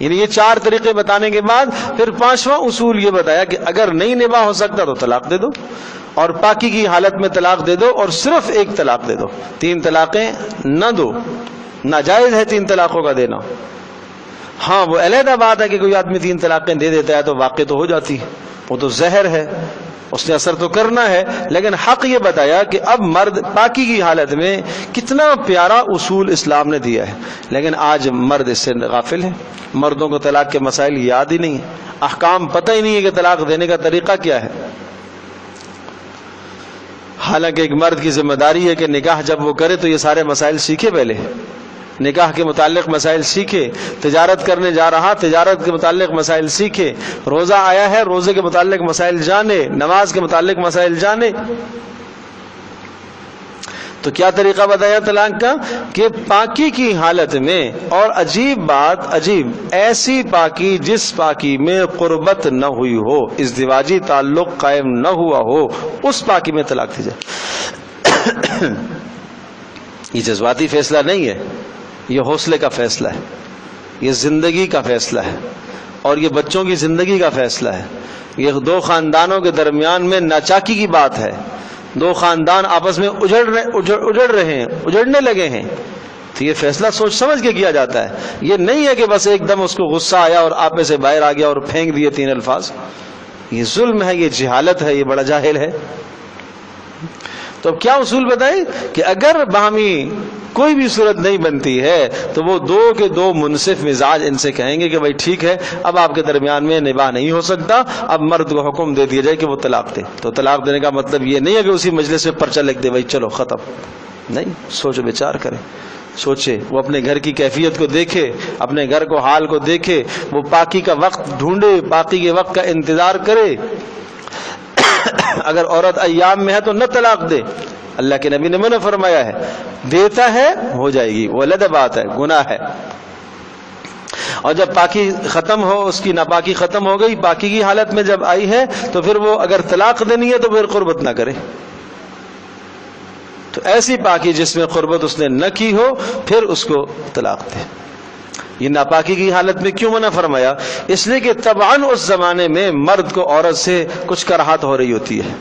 Speaker 1: یعنی یہ 4 طریقے بتانے کے بعد پھر 5واں اصول یہ بتایا کہ اگر نہیں نباہ ہو سکتا تو طلاق دے دو، اور پاکی کی حالت میں طلاق دے دو، اور صرف ایک طلاق دے دو، 3 طلاقیں نہ دو، ناجائز ہے 3 طلاقوں کا دینا۔ ہاں وہ علیحدہ بات ہے کہ کوئی آدمی 3 طلاقیں دے دیتا ہے تو واقع تو ہو جاتی ہے، وہ تو زہر ہے، اس نے اثر تو کرنا ہے، لیکن حق یہ بتایا کہ اب مرد پاکی کی حالت میں کتنا پیارا اصول اسلام نے دیا ہے، لیکن آج مرد اس سے غافل ہے، مردوں کو طلاق کے مسائل یاد ہی نہیں ہے، احکام پتہ ہی نہیں ہے کہ طلاق دینے کا طریقہ کیا ہے۔ حالانکہ ایک مرد کی ذمہ داری ہے کہ نکاح جب وہ کرے تو یہ سارے مسائل سیکھے، پہلے نکاح کے متعلق مسائل سیکھے، تجارت کرنے جا رہا تجارت کے متعلق مسائل سیکھے، روزہ آیا ہے روزے کے متعلق مسائل جانے، نماز کے متعلق مسائل جانے۔ تو کیا طریقہ بتایا طلاق کا کہ پاکی کی حالت میں، اور عجیب بات، عجیب ایسی پاکی جس پاکی میں قربت نہ ہوئی ہو، ازدواجی تعلق قائم نہ ہوا ہو، اس پاکی میں طلاق دی جائے۔ یہ جذباتی فیصلہ نہیں ہے، یہ حوصلے کا فیصلہ ہے، یہ زندگی کا فیصلہ ہے، اور یہ بچوں کی زندگی کا فیصلہ ہے۔ یہ 2 خاندانوں کے درمیان میں ناچاکی کی بات ہے، 2 خاندان آپس میں اجڑنے لگے ہیں، تو یہ فیصلہ سوچ سمجھ کے کیا جاتا ہے۔ یہ نہیں ہے کہ بس ایک دم اس کو غصہ آیا اور آپ میں سے باہر آ گیا اور پھینک دیے 3 الفاظ۔ یہ ظلم ہے، یہ جہالت ہے، یہ بڑا جاہل ہے۔ تو اب کیا اصول بتائیں کہ اگر باہمی کوئی بھی صورت نہیں بنتی ہے تو وہ 2 کے 2 منصف مزاج ان سے کہیں گے کہ بھائی ٹھیک ہے، اب آپ کے درمیان میں نباہ نہیں ہو سکتا، اب مرد کو حکم دے دیا جائے کہ وہ طلاق دے۔ تو طلاق دینے کا مطلب یہ نہیں ہے کہ اسی مجلس میں پرچہ لکھ دے بھائی چلو ختم، نہیں، سوچ و بچار کرے، سوچے، وہ اپنے گھر کی کیفیت کو دیکھے، اپنے گھر کو حال کو دیکھے، وہ پاکی کا وقت ڈھونڈے، پاکی کے وقت کا انتظار کرے۔ اگر عورت ایام میں ہے تو نہ طلاق دے، اللہ کے نبی نے منع فرمایا ہے، دیتا ہے ہو جائے گی، وہ علیحدہ بات ہے، گناہ ہے۔ اور جب پاکی ختم ہو، اس کی ناپاکی ختم ہو گئی، پاکی کی حالت میں جب آئی ہے تو پھر وہ اگر طلاق دینی ہے تو پھر قربت نہ کرے، تو ایسی پاکی جس میں قربت اس نے نہ کی ہو پھر اس کو طلاق دے۔ یہ ناپاکی کی حالت میں کیوں منع فرمایا؟ اس لیے کہ طبعاً اس زمانے میں مرد کو عورت سے کچھ کراہت ہو رہی ہوتی ہے،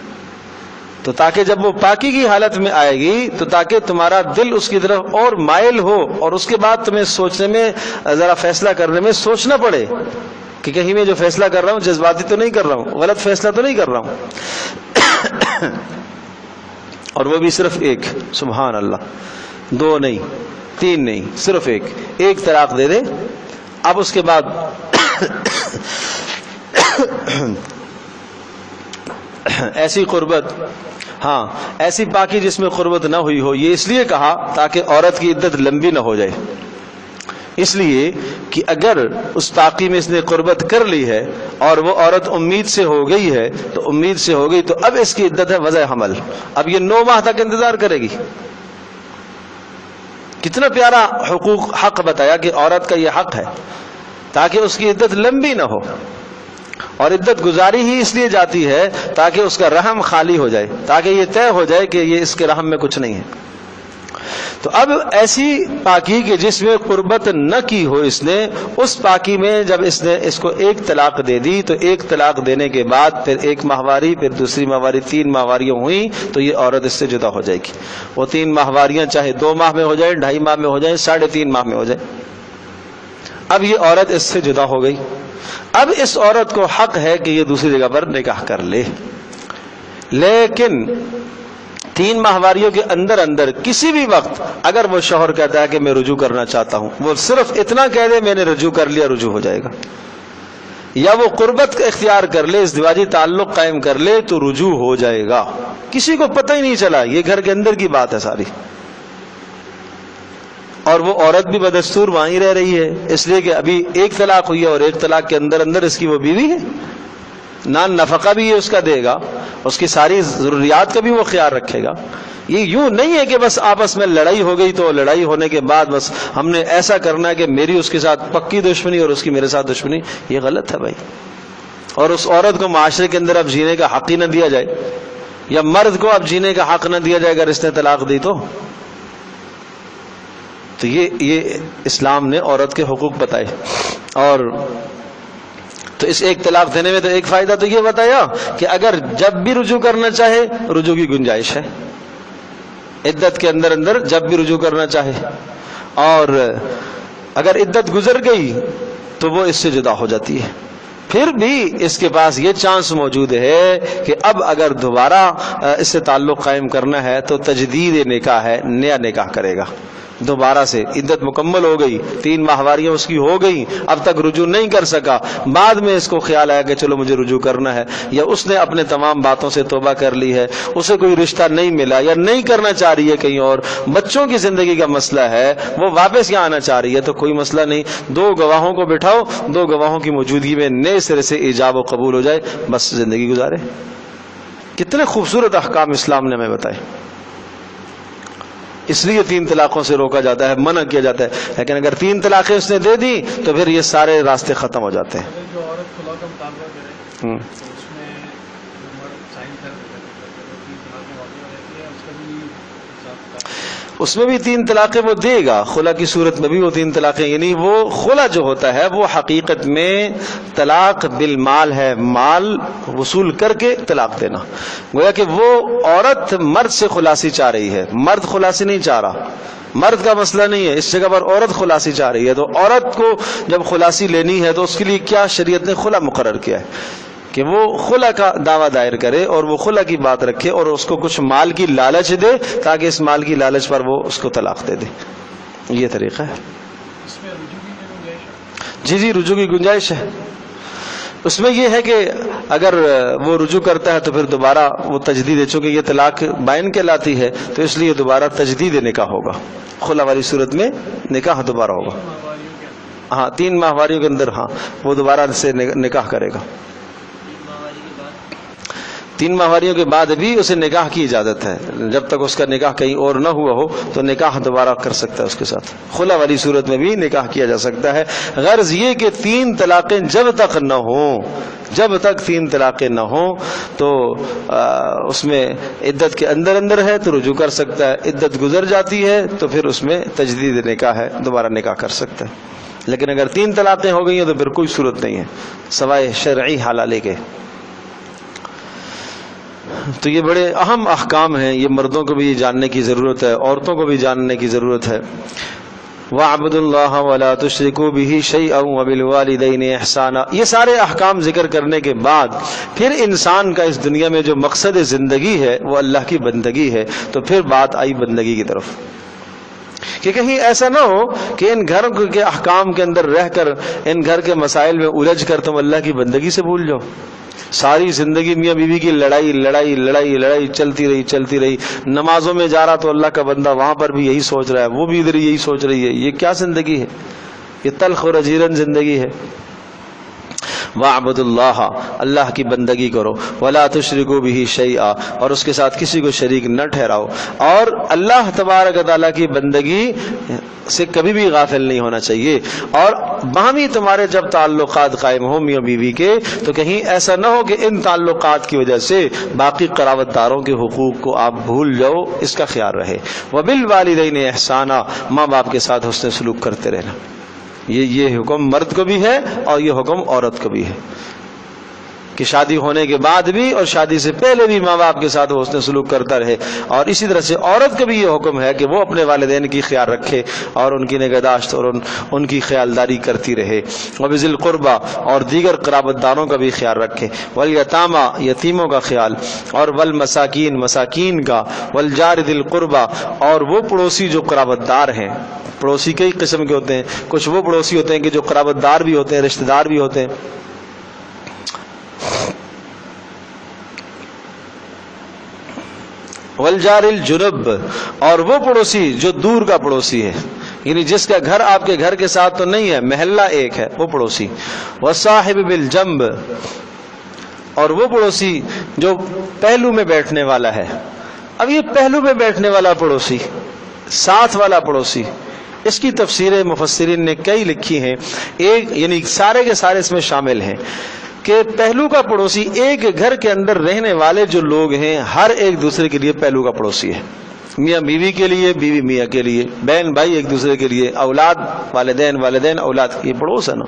Speaker 1: تو تاکہ جب وہ پاکی کی حالت میں آئے گی تو تاکہ تمہارا دل اس کی طرف اور مائل ہو، اور اس کے بعد تمہیں سوچنے میں ذرا فیصلہ کرنے میں سوچنا پڑے کہ کہیں میں جو فیصلہ کر رہا ہوں جذباتی تو نہیں کر رہا ہوں، غلط فیصلہ تو نہیں کر رہا ہوں۔ اور وہ بھی صرف ایک، سبحان اللہ، 2 نہیں 3 نہیں، صرف ایک طلاق دے دے۔ اب اس کے بعد ایسی قربت، ہاں ایسی پاکی جس میں قربت نہ ہوئی ہو، یہ اس لیے کہا تاکہ عورت کی عدت لمبی نہ ہو جائے، اس لیے کہ اگر اس پاکی میں اس نے قربت کر لی ہے اور وہ عورت امید سے ہو گئی ہے تو امید سے ہو گئی تو اب اس کی عدت ہے وضع حمل، اب یہ 9 ماہ تک انتظار کرے گی۔ کتنا پیارا حق بتایا کہ عورت کا یہ حق ہے تاکہ اس کی عدت لمبی نہ ہو، اور عدت گزاری ہی اس لیے جاتی ہے تاکہ اس کا رحم خالی ہو جائے، تاکہ یہ طے ہو جائے کہ یہ اس کے رحم میں کچھ نہیں ہے۔ تو اب ایسی پاکی کہ جس میں قربت نہ کی ہو اس نے، اس پاکی میں جب اس نے اس کو 1 طلاق دے دی تو 1 طلاق دینے کے بعد پھر 1 ماہواری، پھر دوسری ماہواری، 3 ماہواریاں ہوئیں تو یہ عورت اس سے جدا ہو جائے گی۔ وہ 3 ماہواریاں چاہے 2 ماہ میں ہو جائیں، 2.5 ماہ میں ہو جائیں، 3.5 ماہ میں ہو جائیں، اب یہ عورت اس سے جدا ہو گئی۔ اب اس عورت کو حق ہے کہ یہ دوسری جگہ پر نکاح کر لے، لیکن 3 ماہواریوں کے اندر کسی بھی وقت اگر وہ شوہر کہتا ہے کہ میں رجوع کرنا چاہتا ہوں، وہ صرف اتنا کہہ دے میں نے رجوع کر لیا، رجوع ہو جائے گا، یا وہ قربت اختیار کر لے، ازدواجی تعلق قائم کر لے تو رجوع ہو جائے گا، کسی کو پتہ ہی نہیں چلا، یہ گھر کے اندر کی بات ہے ساری۔ اور وہ عورت بھی بدستور وہاں ہی رہ رہی ہے، اس لیے کہ ابھی 1 طلاق ہوئی ہے اور 1 طلاق کے اندر اس کی وہ بیوی ہے، نہ نفقہ بھی یہ اس کا دے گا، اس کی ساری ضروریات کا بھی وہ خیال رکھے گا۔ یہ یوں نہیں ہے کہ بس آپس میں لڑائی ہو گئی تو لڑائی ہونے کے بعد بس ہم نے ایسا کرنا ہے کہ میری اس کے ساتھ پکی دشمنی اور اس کی میرے ساتھ دشمنی، یہ غلط ہے بھائی۔ اور اس عورت کو معاشرے کے اندر اب جینے کا حق ہی نہ دیا جائے، یا مرد کو اب جینے کا حق نہ دیا جائے اگر اس نے طلاق دی تو یہ اسلام نے عورت کے حقوق بتائے۔ اور تو اس 1 طلاق دینے میں تو ایک فائدہ تو یہ بتایا کہ اگر جب بھی رجوع کرنا چاہے رجوع کی گنجائش ہے، عدت کے اندر جب بھی رجوع کرنا چاہے، اور اگر عدت گزر گئی تو وہ اس سے جدا ہو جاتی ہے، پھر بھی اس کے پاس یہ چانس موجود ہے کہ اب اگر دوبارہ اس سے تعلق قائم کرنا ہے تو تجدید نکاح ہے، نیا نکاح کرے گا دوبارہ سے۔ عدت مکمل ہو گئی، 3 ماہواریاں اس کی ہو گئی، اب تک رجوع نہیں کر سکا، بعد میں اس کو خیال آیا کہ چلو مجھے رجوع کرنا ہے، یا اس نے اپنے تمام باتوں سے توبہ کر لی ہے، اسے کوئی رشتہ نہیں ملا یا نہیں کرنا چاہ رہی ہے کہیں اور، بچوں کی زندگی کا مسئلہ ہے، وہ واپس یہاں آنا چاہ رہی ہے، تو کوئی مسئلہ نہیں، 2 گواہوں کو بٹھاؤ، 2 گواہوں کی موجودگی میں نئے سرے سے ایجاب و قبول ہو جائے، بس زندگی گزارے۔ کتنے خوبصورت احکام اسلام نے ہمیں بتائے۔ اس لیے 3 طلاقوں سے روکا جاتا ہے، منع کیا جاتا ہے، لیکن اگر 3 طلاقیں اس نے دے دی تو پھر یہ سارے راستے ختم ہو جاتے ہیں۔
Speaker 2: جو عورت خلا کا مطالبہ کرے تو اس میں مرد سائن کر دیتا ہے، 3 طلاقیں واقع رہتی ہیں، اس کا بھی
Speaker 1: اس میں بھی 3 طلاقیں وہ دے گا، خلا کی صورت میں بھی وہ 3 طلاقیں، یعنی وہ خلا جو ہوتا ہے وہ حقیقت میں طلاق بالمال ہے، مال وصول کر کے طلاق دینا، گویا کہ وہ عورت مرد سے خلاصی چاہ رہی ہے، مرد خلاصی نہیں چاہ رہا، مرد کا مسئلہ نہیں ہے، اس جگہ پر عورت خلاصی چاہ رہی ہے، تو عورت کو جب خلاصی لینی ہے تو اس کے لیے کیا شریعت نے خلا مقرر کیا ہے کہ وہ خلا کا دعویٰ دائر کرے اور وہ خلا کی بات رکھے اور اس کو کچھ مال کی لالچ دے تاکہ اس مال کی لالچ پر وہ اس کو طلاق دے دے، یہ طریقہ ہے۔
Speaker 2: اس میں رجوع کی گنجائش؟
Speaker 1: جی رجوع کی گنجائش ہے، اس میں یہ ہے کہ اگر وہ رجوع کرتا ہے تو پھر دوبارہ وہ تجدید ہے، چونکہ یہ طلاق بائن کہلاتی ہے تو اس لیے دوبارہ تجدید نکاح ہوگا، خلا والی صورت میں نکاح دوبارہ ہوگا، ہاں 3 ماہواریوں کے اندر، ہاں وہ دوبارہ سے نکاح کرے گا۔ 3 ماہواریوں کے بعد بھی اسے نکاح کی اجازت ہے، جب تک اس کا نکاح کہیں اور نہ ہوا ہو تو نکاح دوبارہ کر سکتا ہے اس کے ساتھ. خلا والی صورت میں بھی نکاح کیا جا سکتا ہے. غرض یہ کہ 3 طلاقیں جب تک نہ ہوں، جب تک 3 طلاقیں نہ ہوں تو اس میں عدت کے اندر اندر ہے تو رجوع کر سکتا ہے، عدت گزر جاتی ہے تو پھر اس میں تجدید نکاح ہے، دوبارہ نکاح کر سکتا ہے. لیکن اگر 3 طلاقیں ہو گئی ہیں تو پھر کوئی صورت نہیں ہے سوائے شرعی حلالے کے. تو یہ بڑے اہم احکام ہیں، یہ مردوں کو بھی جاننے کی ضرورت ہے، عورتوں کو بھی جاننے کی ضرورت ہے. وَاعْبُدُوا اللَّهَ وَلَا تُشْرِكُوا بِهِ شَيْئًا وَبِالْوَالِدَيْنِ إِحْسَانًا. یہ سارے احکام ذکر کرنے کے بعد پھر انسان کا اس دنیا میں جو مقصد زندگی ہے وہ اللہ کی بندگی ہے، تو پھر بات آئی بندگی کی طرف کہ کہیں ایسا نہ ہو کہ ان گھر کے احکام کے اندر رہ کر، ان گھر کے مسائل میں الجھ کر تم اللہ کی بندگی سے بھول جاؤ. ساری زندگی میاں بیوی کی لڑائی لڑائی لڑائی لڑائی چلتی رہی. نمازوں میں جا رہا تو اللہ کا بندہ وہاں پر بھی یہی سوچ رہا ہے، وہ بھی ادھر یہی سوچ رہی ہے. یہ کیا زندگی ہے؟ یہ تلخ و رجیرن زندگی ہے. وَاعْبُدُوا اللَّهَ، اللہ کی بندگی کرو، وَلَا تُشْرِكُوا بِهِ شَيْئًا، اور اس کے ساتھ کسی کو شریک نہ ٹھہراؤ. اور اللہ تبارک و تعالیٰ کی بندگی سے کبھی بھی غافل نہیں ہونا چاہیے. اور باہمی تمہارے جب تعلقات قائم ہوں میاں بیوی کے تو کہیں ایسا نہ ہو کہ ان تعلقات کی وجہ سے باقی قرابت داروں کے حقوق کو آپ بھول جاؤ، اس کا خیال رہے. وَبِالْوَالِدَيْنِ إِحْسَانًا، ماں باپ کے ساتھ حسن سلوک کرتے رہنا. یہ حکم مرد کو بھی ہے اور یہ حکم عورت کو بھی ہے کہ شادی ہونے کے بعد بھی اور شادی سے پہلے بھی ماں باپ کے ساتھ وہ حسن سلوک کرتا رہے. اور اسی طرح سے عورت کو بھی یہ حکم ہے کہ وہ اپنے والدین کی خیال رکھے اور ان کی نگہداشت اور ان کی خیالداری کرتی رہے. وبذی القربى، اور دیگر قرابت داروں کا بھی خیال رکھے. والیتامى، یتیموں کا خیال. اور والمساکین، مساکین کا. والجار ذی القربى، اور وہ پڑوسی جو قرابت دار ہیں. پڑوسی کئی قسم کے ہوتے ہیں، کچھ وہ پڑوسی ہوتے ہیں کہ جو قرابت دار بھی ہوتے ہیں، رشتہ دار بھی ہوتے ہیں. والجار الجنب، اور وہ پڑوسی جو دور کا پڑوسی ہے، یعنی جس کا گھر آپ کے گھر کے ساتھ تو نہیں ہے، محلہ ایک ہے، وہ پڑوسی. والصاحب بالجنب، اور وہ پڑوسی جو پہلو میں بیٹھنے والا ہے. اب یہ پہلو میں بیٹھنے والا پڑوسی، ساتھ والا پڑوسی، اس کی تفسیریں مفسرین نے کئی لکھی ہیں. ایک یعنی سارے کے سارے اس میں شامل ہیں کہ پہلو کا پڑوسی ایک گھر کے اندر رہنے والے جو لوگ ہیں ہر ایک دوسرے کے لیے پہلو کا پڑوسی ہے. میاں بیوی کے لیے، بیوی میاں کے لیے، بہن بھائی ایک دوسرے کے لیے، اولاد والدین اولاد کے. یہ پڑوس ہے نا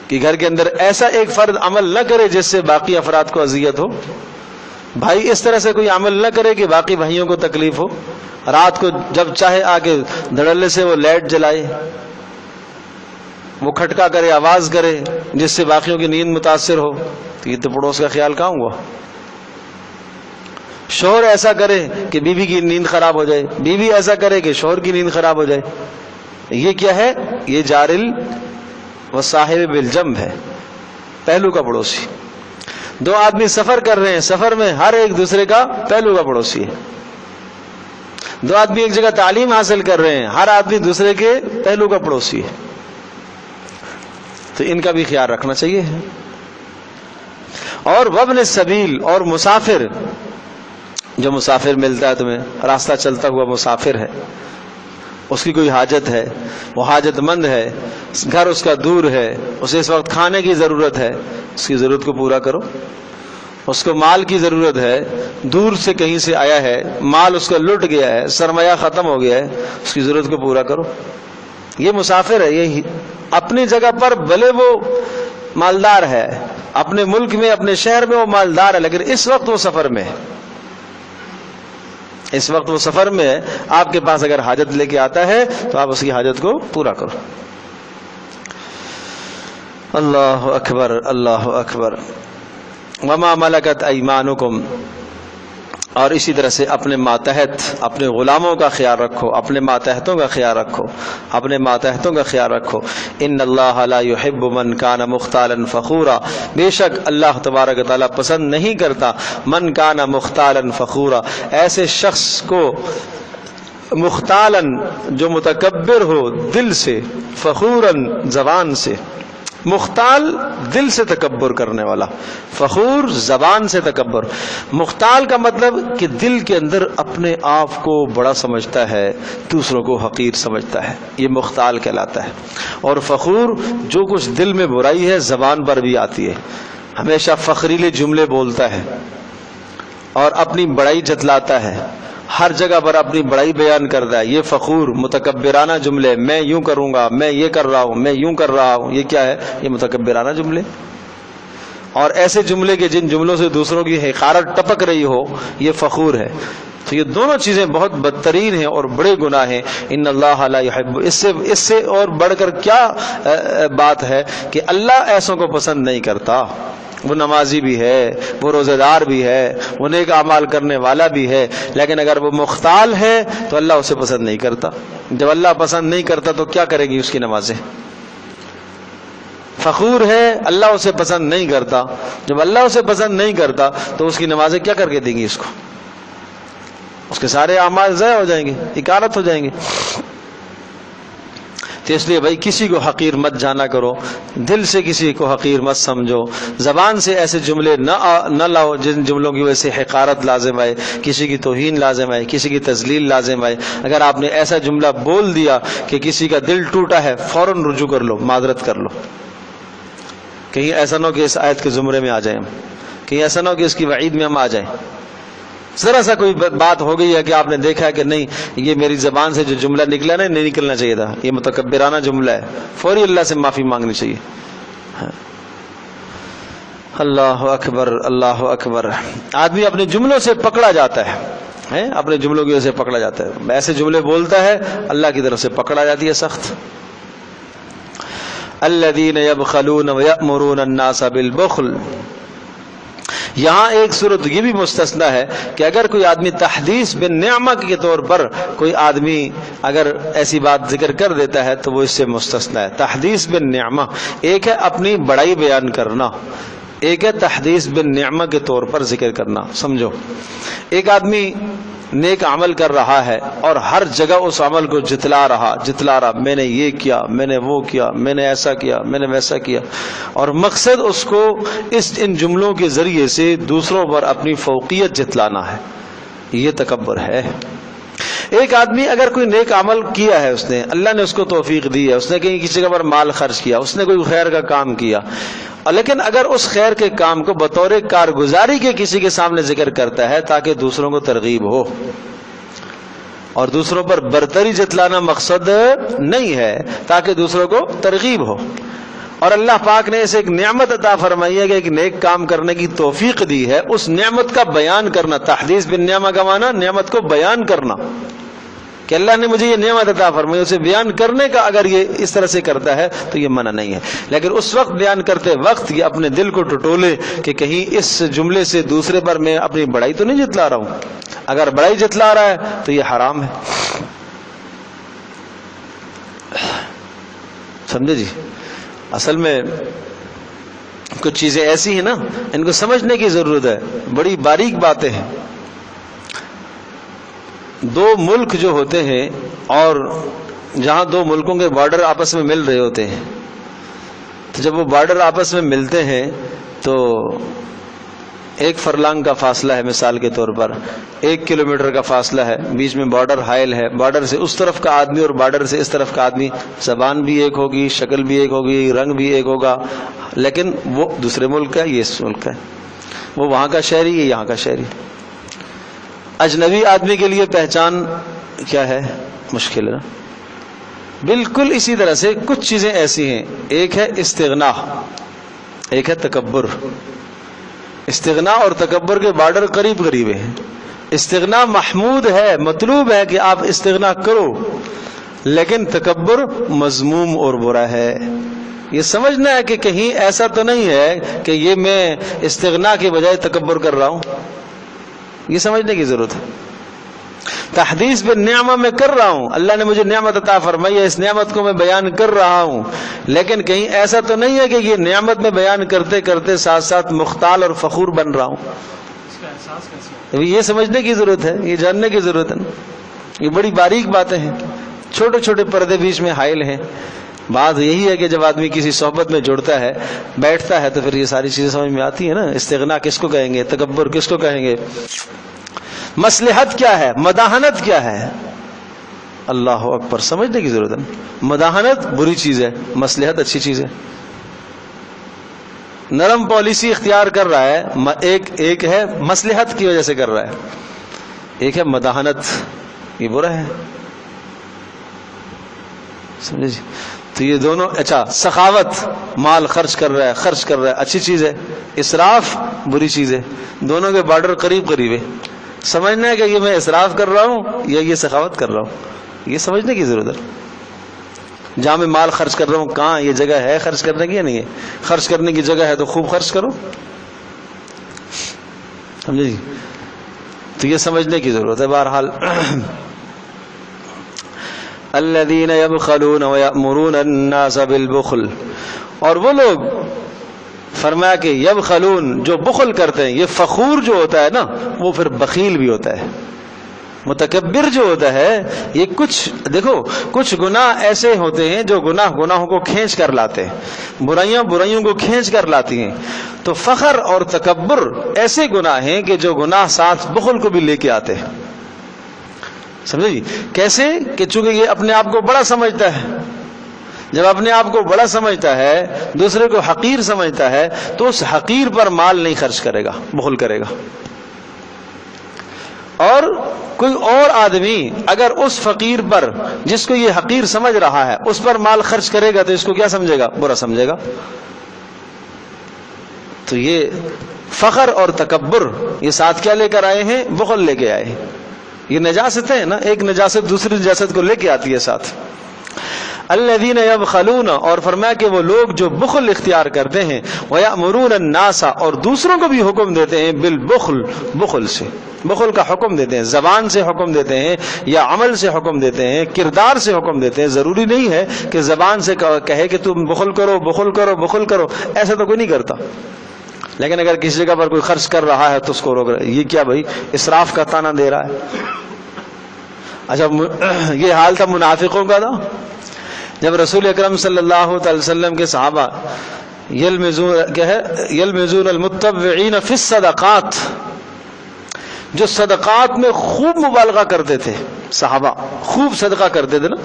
Speaker 1: کہ گھر کے اندر ایسا ایک فرد عمل نہ کرے جس سے باقی افراد کو اذیت ہو. بھائی اس طرح سے کوئی عمل نہ کرے کہ باقی بھائیوں کو تکلیف ہو. رات کو جب چاہے آ کے دھڑلے سے وہ لائٹ جلائے، وہ کھٹکا کرے، آواز کرے جس سے باقیوں کی نیند متاثر ہو. تو یہ تو پڑوس کا خیال کہاں ہوا. شوہر ایسا کرے کہ بیوی کی نیند خراب ہو جائے، بیوی ایسا کرے کہ شوہر کی نیند خراب ہو جائے. یہ کیا ہے؟ یہ جارل و صاحب بالجنب ہے، پہلو کا پڑوسی. 2 آدمی سفر کر رہے ہیں، سفر میں ہر ایک دوسرے کا پہلو کا پڑوسی ہے. 2 آدمی ایک جگہ تعلیم حاصل کر رہے ہیں، ہر آدمی دوسرے کے پہلو کا پڑوسی ہے. تو ان کا بھی خیال رکھنا چاہیے. اور وابن السبیل، اور مسافر، جو مسافر ملتا ہے تمہیں، راستہ چلتا ہوا مسافر ہے، اس کی کوئی حاجت ہے، وہ حاجت مند ہے، گھر اس کا دور ہے، اسے اس وقت کھانے کی ضرورت ہے، اس کی ضرورت کو پورا کرو. اس کو مال کی ضرورت ہے، دور سے کہیں سے آیا ہے، مال اس کا لٹ گیا ہے، سرمایہ ختم ہو گیا ہے، اس کی ضرورت کو پورا کرو. یہ مسافر ہے. یہ اپنی جگہ پر بھلے وہ مالدار ہے، اپنے ملک میں، اپنے شہر میں وہ مالدار ہے، لیکن اس وقت وہ سفر میں ہے. اس وقت وہ سفر میں ہے. آپ کے پاس اگر حاجت لے کے آتا ہے تو آپ اس کی حاجت کو پورا کرو. اللہ اکبر، اللہ اکبر. وما ملکت ایمانکم، اور اسی طرح سے اپنے ماتحت، اپنے غلاموں کا خیال رکھو، اپنے ماتحتوں کا خیال رکھو، اپنے ماتحتوں کا خیال رکھو. ان اللہ لا يحب من کان مختالا فخورا، بے شک اللہ تبارک تعالیٰ پسند نہیں کرتا من کان مختالا فخورا، ایسے شخص کو، مختالا جو متکبر ہو دل سے، فخورا زبان سے. مختال دل سے تکبر کرنے والا، فخور زبان سے تکبر۔ مختال کا مطلب کہ دل کے اندر اپنے آپ کو بڑا سمجھتا ہے، دوسروں کو حقیر سمجھتا ہے، یہ مختال کہلاتا ہے۔ اور فخور جو کچھ دل میں برائی ہے زبان پر بھی آتی ہے، ہمیشہ فخریلے جملے بولتا ہے اور اپنی بڑائی جتلاتا ہے، ہر جگہ پر اپنی بڑائی بیان کرتا ہے، یہ فخور متکبرانہ جملے، میں یوں کروں گا، میں یہ کر رہا ہوں، میں یوں کر رہا ہوں، یہ کیا ہے؟ یہ متکبرانہ جملے۔ اور ایسے جملے کے جن جملوں سے دوسروں کی حقارت ٹپک رہی ہو، یہ فخور ہے۔ تو یہ دونوں چیزیں بہت بدترین ہیں اور بڑے گناہ ہیں۔ ان اللہ لا یحب، اس سے اور بڑھ کر کیا بات ہے کہ اللہ ایسوں کو پسند نہیں کرتا۔ وہ نمازی بھی ہے، وہ روزہ دار بھی ہے، وہ نیک اعمال کرنے والا بھی ہے، لیکن اگر وہ مختال ہے تو اللہ اسے پسند نہیں کرتا۔ جب اللہ پسند نہیں کرتا تو کیا کرے گی اس کی نمازیں؟ فخور ہے، اللہ اسے پسند نہیں کرتا، جب اللہ اسے پسند نہیں کرتا تو اس کی نمازیں کیا کر کے دیں گی اس کو؟ اس کے سارے اعمال ضائع ہو جائیں گے، اکارت ہو جائیں گے۔ تو اس لیے بھائی کسی کو حقیر مت جانا کرو، دل سے کسی کو حقیر مت سمجھو، زبان سے ایسے جملے نہ لاؤ جن جملوں کی وجہ سے حقارت لازم آئے، کسی کی توہین لازم آئے، کسی کی تذلیل لازم آئے۔ اگر آپ نے ایسا جملہ بول دیا کہ کسی کا دل ٹوٹا ہے، فوراً رجوع کر لو، معذرت کر لو، کہیں ایسا نہ ہو کہ اس آیت کے زمرے میں آ جائیں، کہیں ایسا نہ ہو کہ اس کی وعید میں ہم آ جائیں۔ ذرا سا کوئی بات ہو گئی ہے کہ آپ نے دیکھا ہے کہ نہیں یہ میری زبان سے جو جملہ نکلا نا نہیں نکلنا چاہیے تھا، یہ متکبرانہ جملہ ہے، فوری اللہ سے معافی مانگنی چاہیے۔ اللہ اکبر، اللہ اکبر۔ آدمی اپنے جملوں سے پکڑا جاتا ہے، اپنے جملوں کی وجہ سے پکڑا جاتا ہے، ایسے جملے بولتا ہے اللہ کی طرف سے پکڑا جاتی ہے سخت۔ الذین یبخلون ویأمرون الناس بالبخل، یہاں ایک صورت یہ بھی مستثنا ہے کہ اگر کوئی آدمی تحدیث بالنعمہ کے طور پر کوئی آدمی اگر ایسی بات ذکر کر دیتا ہے تو وہ اس سے مستثنا ہے۔ تحدیث بالنعمہ ایک ہے اپنی بڑائی بیان کرنا، ایک ہے تحدیث بالنعمہ کے طور پر ذکر کرنا۔ سمجھو ایک آدمی نیک عمل کر رہا ہے اور ہر جگہ اس عمل کو جتلا رہا، میں نے یہ کیا، میں نے وہ کیا، میں نے ایسا کیا، میں نے ویسا کیا، اور مقصد اس کو ان جملوں کے ذریعے سے دوسروں پر اپنی فوقیت جتلانا ہے، یہ تکبر ہے۔ ایک آدمی اگر کوئی نیک عمل کیا ہے، اس نے اللہ نے اس کو توفیق دی ہے، اس نے کہیں کسی جگہ پر مال خرچ کیا، اس نے کوئی خیر کا کام کیا، لیکن اگر اس خیر کے کام کو بطور کارگزاری کے کسی کے سامنے ذکر کرتا ہے تاکہ دوسروں کو ترغیب ہو، اور دوسروں پر برتری جتلانا مقصد نہیں ہے تاکہ دوسروں کو ترغیب ہو، اور اللہ پاک نے اسے ایک نعمت عطا فرمائی ہے کہ ایک نیک کام کرنے کی توفیق دی ہے، اس نعمت کا بیان کرنا، تحدیث بالنعمہ کا معنی نعمت کو بیان کرنا کہ اللہ نے مجھے یہ نعمت عطا فرمائی، اسے بیان کرنے کا اگر یہ اس طرح سے کرتا ہے تو یہ منع نہیں ہے، لیکن اس وقت بیان کرتے وقت یہ اپنے دل کو ٹٹولے کہ کہیں اس جملے سے دوسرے پر میں اپنی بڑائی تو نہیں جتلا رہا ہوں، اگر بڑائی جتلا رہا ہے تو یہ حرام ہے۔ سمجھے جی؟ اصل میں کچھ چیزیں ایسی ہیں نا، ان کو سمجھنے کی ضرورت ہے، بڑی باریک باتیں ہیں۔ دو ملک جو ہوتے ہیں اور جہاں دو ملکوں کے بارڈر آپس میں مل رہے ہوتے ہیں، تو جب وہ بارڈر آپس میں ملتے ہیں تو ایک فرلانگ کا فاصلہ ہے، مثال کے طور پر 1 کلومیٹر کا فاصلہ ہے، بیچ میں بارڈر حائل ہے، بارڈر سے اس طرف کا آدمی اور بارڈر سے اس طرف کا آدمی، زبان بھی ایک ہوگی، شکل بھی ایک ہوگی، رنگ بھی ایک ہوگا، لیکن وہ دوسرے ملک کا ہے، یہ اس ملک کا ہے، وہ وہاں کا شہری، یہ یہاں کا شہری۔ اجنبی آدمی کے لیے پہچان کیا ہے؟ مشکل ہے نا۔ بالکل اسی طرح سے کچھ چیزیں ایسی ہیں، ایک ہے استغنا، ایک ہے تکبر۔ استغنا اور تکبر کے بارڈر قریب قریب ہیں۔ استغنا محمود ہے، مطلوب ہے کہ آپ استغنا کرو، لیکن تکبر مذموم اور برا ہے۔ یہ سمجھنا ہے کہ کہیں ایسا تو نہیں ہے کہ یہ میں استغنا کے بجائے تکبر کر رہا ہوں، یہ سمجھنے کی ضرورت ہے۔ تحدیث بالنعمہ میں کر رہا ہوں، اللہ نے مجھے نعمت عطا فرمائی ہے، اس نعمت کو میں بیان کر رہا ہوں، لیکن کہیں ایسا تو نہیں ہے کہ یہ نعمت میں بیان کرتے کرتے ساتھ ساتھ مختال اور فخور بن رہا ہوں۔
Speaker 2: اس کا احساس کیسے ہوگا؟
Speaker 1: یہ سمجھنے کی ضرورت ہے، یہ جاننے کی ضرورت ہے، یہ بڑی باریک باتیں ہیں، چھوٹے چھوٹے پردے بیچ میں حائل ہیں۔ بات یہی ہے کہ جب آدمی کسی صحبت میں جڑتا ہے بیٹھتا ہے تو پھر یہ ساری چیزیں سمجھ میں آتی ہیں نا. استغنا کس کو کہیں گے, تکبر کس کو کہیں گے, مصلحت کیا ہے, مداحنت کیا ہے. اللہ اکبر, سمجھنے کی ضرورت ہے. مداحنت بری چیز ہے, مصلحت اچھی چیز ہے. نرم پالیسی اختیار کر رہا ہے, ایک ہے مصلحت کی وجہ سے کر رہا ہے, ایک ہے مداحنت, یہ برا ہے. سمجھے جی. تو یہ دونوں, اچھا سخاوت, مال خرچ کر رہا ہے اچھی چیز ہے, اسراف بری چیز ہے. دونوں کے بارڈر قریب قریب ہے. سمجھنا ہے کہ یہ میں اسراف کر رہا ہوں یا یہ سخاوت کر رہا ہوں, یہ سمجھنے کی ضرورت ہے. جہاں میں مال خرچ کر رہا ہوں کہاں یہ جگہ ہے خرچ کرنے کی یا نہیں ہے. خرچ کرنے کی جگہ ہے تو خوب خرچ کرو, سمجھے جی. تو یہ سمجھنے کی ضرورت ہے. بہرحال الذین یبخلون ویأمرون الناس بالبخل, اور وہ لوگ فرمایا کہ یبخلون جو بخل کرتے ہیں, یہ فخور جو ہوتا ہے نا وہ پھر بخیل بھی ہوتا ہے. متکبر جو ہوتا ہے یہ کچھ گناہ ایسے ہوتے ہیں جو گناہوں کو کھینچ کر لاتے ہیں, برائیوں کو کھینچ کر لاتی ہیں. تو فخر اور تکبر ایسے گناہ ہیں کہ جو گناہ ساتھ بخل کو بھی لے کے آتے ہیں. سمجھے جی. کیسے کہ چونکہ یہ اپنے آپ کو بڑا سمجھتا ہے, جب اپنے آپ کو بڑا سمجھتا ہے, دوسرے کو حقیر سمجھتا ہے, تو اس حقیر پر مال نہیں خرچ کرے گا, بخل کرے گا. اور کوئی اور آدمی اگر اس فقیر پر جس کو یہ حقیر سمجھ رہا ہے اس پر مال خرچ کرے گا تو اس کو کیا سمجھے گا, برا سمجھے گا. تو یہ فخر اور تکبر یہ ساتھ کیا لے کر آئے ہیں, بخل لے کے آئے ہیں. یہ نجاست ہے نا, ایک نجاست دوسری نجاست کو لے کے آتی ہے ساتھ. الذین یبخلون, اور فرمایا کہ وہ لوگ جو بخل اختیار کرتے ہیں, ویأمرون الناس, اور دوسروں کو بھی حکم دیتے ہیں, بالبخل, بخل سے, بخل کا حکم دیتے ہیں, زبان سے حکم دیتے ہیں یا عمل سے حکم دیتے ہیں, کردار سے حکم دیتے ہیں. ضروری نہیں ہے کہ زبان سے کہے کہ تم بخل کرو بخل کرو بخل کرو, ایسا تو کوئی نہیں کرتا. لیکن اگر کسی جگہ پر کوئی خرچ کر رہا ہے تو اس کو روک رہا ہے. یہ کیا بھائی, اسراف کا تانا دے رہا ہے. اچھا یہ حال تھا منافقوں کا تھا جب رسول اکرم صلی اللہ علیہ وسلم کے صحابہ یلمزون المتبعین فی الصدقات, جو صدقات میں خوب مبالغہ کرتے تھے, صحابہ خوب صدقہ کرتے تھے نا.